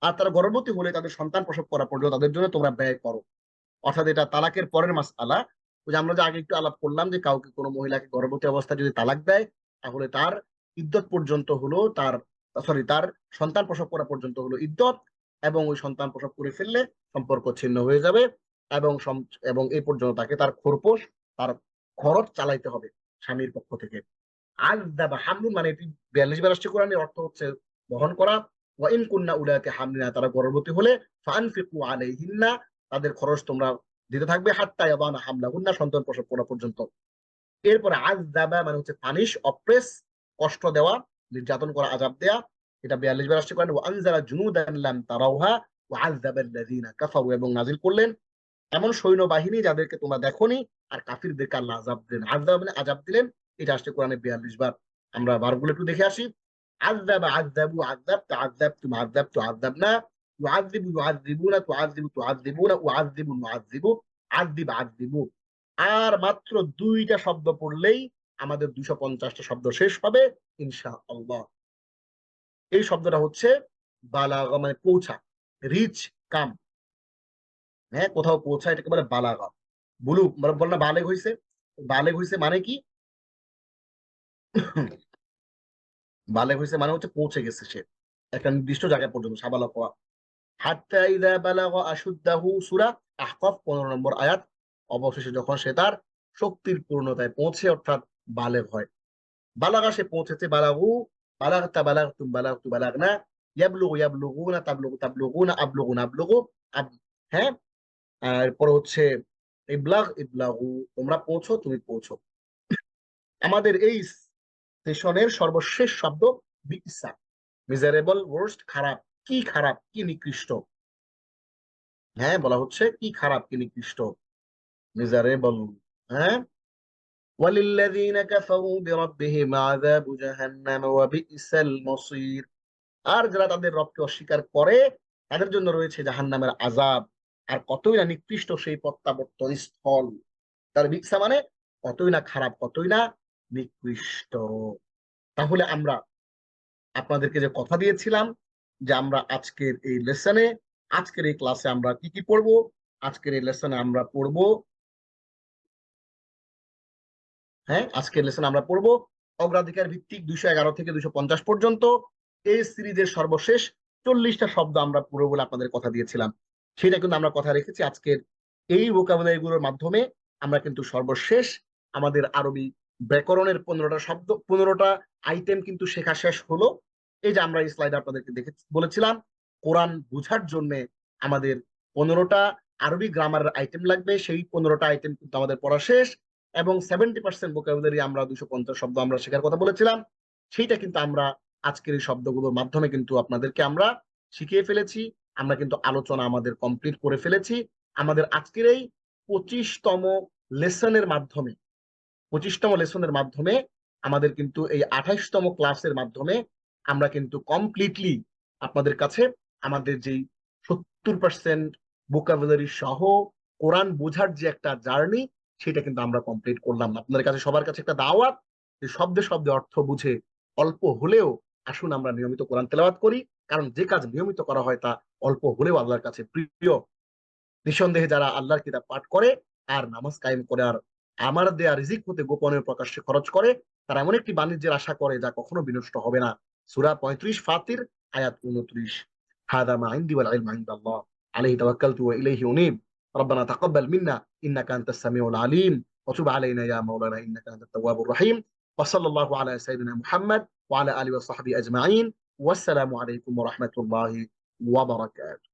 আর তারা গর্ভবতী হলে তাদের সন্তান প্রসব করা পর্যন্ত তাদের জন্য তোমরা ব্যয় করো। অর্থাৎ এটা তালাকের পরের মাসআলা। ওই যে আমরা যে আগে একটু আলাপ করলাম যে কাউকে, কোনো মহিলাকে গর্ভবতী অবস্থায় যদি তালাক দেয়, তাহলে তার ইদ্যত পর্যন্ত হলো তার, সরি, তার সন্তান প্রসব করা পর্যন্ত হলো ইদ্যত, এবং ওই সন্তান প্রসব করে ফেললে সম্পর্ক ছিন্ন হয়ে যাবে, এবং এবং এই পর্যন্ত তাকে তার খোরপোশ, তার খরচ চালাইতে হবে স্বামীর পক্ষ থেকে। আযযাবা হামলুন মানে এটি 42 বার আসছে কোরআনে, অর্থ হচ্ছে বহন করা। ওয়া ইন কুননা উলাতি হামলিনা, তারা গর্ভবতী হলে, ফানফিকু আলাইহিন্না, তাদের খরচ তোমরা দিতে থাকবে, হাত্তা ইয়াদানা হামলাহুন্না, সন্তান প্রসব করা পর্যন্ত। এরপরে আযযাবা মানে হচ্ছে পানিশ, অপ্রেস, কষ্ট দেওয়া, নির্যাতন করা, আযাব দেয়া। এটা 42 বার আসছে কোরআনে। ওয়া আনজালা জুনুদান লাম তারাউহা ওয়া আযযাবা আল্লাযিনা কাফারু, এবং নাজিল করলেন এমন সৈন্যবাহিনী যাদেরকে তোমরা দেখোনি, আর কাফিরদেরকে আল্লাহ আযাব দিলেন। আযযাব মানে আযাব দিলেন, এটা আসছে কোরআনে 42 বার। আমরা বারগুলো একটু দেখে আসি। আযযাবা আযযাবু আযযাবতা আযযাবতুম আযযাবতু আযযাবনা, ইউআযযিবু ইউআযযিবুনা তুআযযিবু তুআযযিবুনা উআযযিবু নুআযযিবু আযযিব আযযিবু। আর মাত্র 2টা শব্দ পড়লেই আমাদের 250টা শব্দ শেষ হবে ইনশাআল্লাহ। এই শব্দটা হচ্ছে বালাগা মানে পৌঁছা, রিচ, কাম, হ্যাঁ, কোথাও পৌঁছা, এটাকে বলে বালাগা। বুলু মানে বল না, বালেগ হইছে, বালেগ হইছে মানে কি? বালেগ হইছে মানে হচ্ছে পৌঁছে গেছে সে একটা নির্দিষ্ট জায়গা পর্যন্ত, সাবালক হওয়া। হাত্তা ইযা বালাগা আশুদ্দাহু, সূরা আহকাফ 15 নম্বর আয়াত। অবশেষে যখন সে তার শক্তির পূর্ণতায় পৌঁছে, অর্থাৎ বালেগ হয়। বালাগা সে পৌঁছেছে, বালাগু, বালাগতা বালাগতুম বালাগতু বালাগনা, ইয়াবলুগু ইয়াবলুগুনা, তাবলুগু তাবলুগুনা, আবলুগুনা আবলুগু, হ্যাঁ। এরপর হচ্ছে ইবলাগ ইবলাগু, তোমরা পৌঁছো, তুমি পৌঁছো। আমাদের এই সেশনের সর্বশেষ শব্দ বিইসা, মিজারেবল, ওয়ার্স্ট, খারাপ। কি খারাপ, কি নিকৃষ্ট। হ্যাঁ, বলা হচ্ছে কি খারাপ, কি নিকৃষ্ট, মিজারেবল। হ্যাঁ, ওয়ালিল্লাযীনা কাফারু বিরাব্বিহিম আযাবু জাহান্নাম ওয়া বিইসাল মসীর। আর যারা তাদের রবকে অস্বীকার করে তাদের জন্য রয়েছে জাহান্নামের আযাব, আর কতই না নিকৃষ্ট সেই প্রত্যাবর্তন স্থল। তার বিকসা মানে কতই না খারাপ, কতই না নিকৃষ্ট। তাহলে আমরা আপনাদেরকে যে কথা দিয়েছিলাম যে আমরা আজকের এই লেসনে, আজকের এই ক্লাসে আমরা কি কি পড়বো, আজকের এই লেসনে আমরা পড়বো, হ্যাঁ, আজকের লেসনে আমরা পড়বো অগ্রাধিকার ভিত্তিক 211 থেকে 250 পর্যন্ত এই সিরিজের সর্বশেষ 40টা শব্দ আমরা পড়বো বলে আপনাদের কথা দিয়েছিলাম। সেটা কিন্তু আমরা কথা রেখেছি। আজকের এই ভোকাবুলারি গুলোর মাধ্যমে আমরা কিন্তু সর্বশেষ আমাদের আরবি ব্যাকরণের 15টা শব্দ, 15টা আইটেম কিন্তু শেখা শেষ হলো। এই যে আমরা এই স্লাইডে আপনাদেরকে দেখে বলেছিলাম কোরআন বুঝার জন্য আমাদের 15টা আরবি গ্রামারের আইটেম লাগবে, সেই 15টা আইটেম কিন্তু আমাদের পড়া শেষ। এবং 70% ভোকাবুলারি আমরা 250 শব্দ আমরা শেখার কথা বলেছিলাম, সেইটা কিন্তু আমরা আজকের এই শব্দগুলোর মাধ্যমে কিন্তু আপনাদেরকে আমরা শিখিয়ে ফেলেছি। আমরা কিন্তু আলোচনা আমাদের কমপ্লিট করে ফেলেছি। আমাদের আজকের এই 25তম লেসনের মাধ্যমে, 25তম লেসনের মাধ্যমে আমাদের কিন্তু এই 28তম ক্লাসের মাধ্যমে আমরা কিন্তু কমপ্লিটলি আপনাদের কাছে আমাদের যেই 70% ভোকাবুলারি সহ কোরআন বোঝার যে একটা জার্নি, সেটা কিন্তু আমরা কমপ্লিট করলাম। আপনাদের কাছে সবার কাছে একটা দাওয়াত যে শব্দে শব্দে অর্থ বুঝে অল্প হলেও আসুন আমরা নিয়মিত কোরআন তেলাওয়াত করি, কারণ যে কাজ নিয়মিত করা হয় তা অল্প হলেও আল্লাহর কাছে প্রিয়। নিঃসন্দেহে যারা আল্লাহর কিতাব পাঠ করে আর নামাজ কায়েম করে আর আমার দেয়া রিজিক হতে গোপনে প্রকাশ্যে খরচ করে, তারা এমন একটি বাণিজ্যের আশা করে যা কখনো বিনষ্ট হবে না। সূরা 35 ফাতির আয়াত 29। হাদা মা ইনদি ওয়াল ইলমু ইনদাল্লাহ আলাইহি তাওয়াক্কালতু ওয়া ইলাইহি উনীব। ربنا تقبل منا انك انت السميع العليم وتب علينا يا مولانا انك انت التواب الرحيم وصلى الله على سيدنا محمد وعلى اله وصحبه اجمعين والسلام عليكم ورحمه الله وبركاته.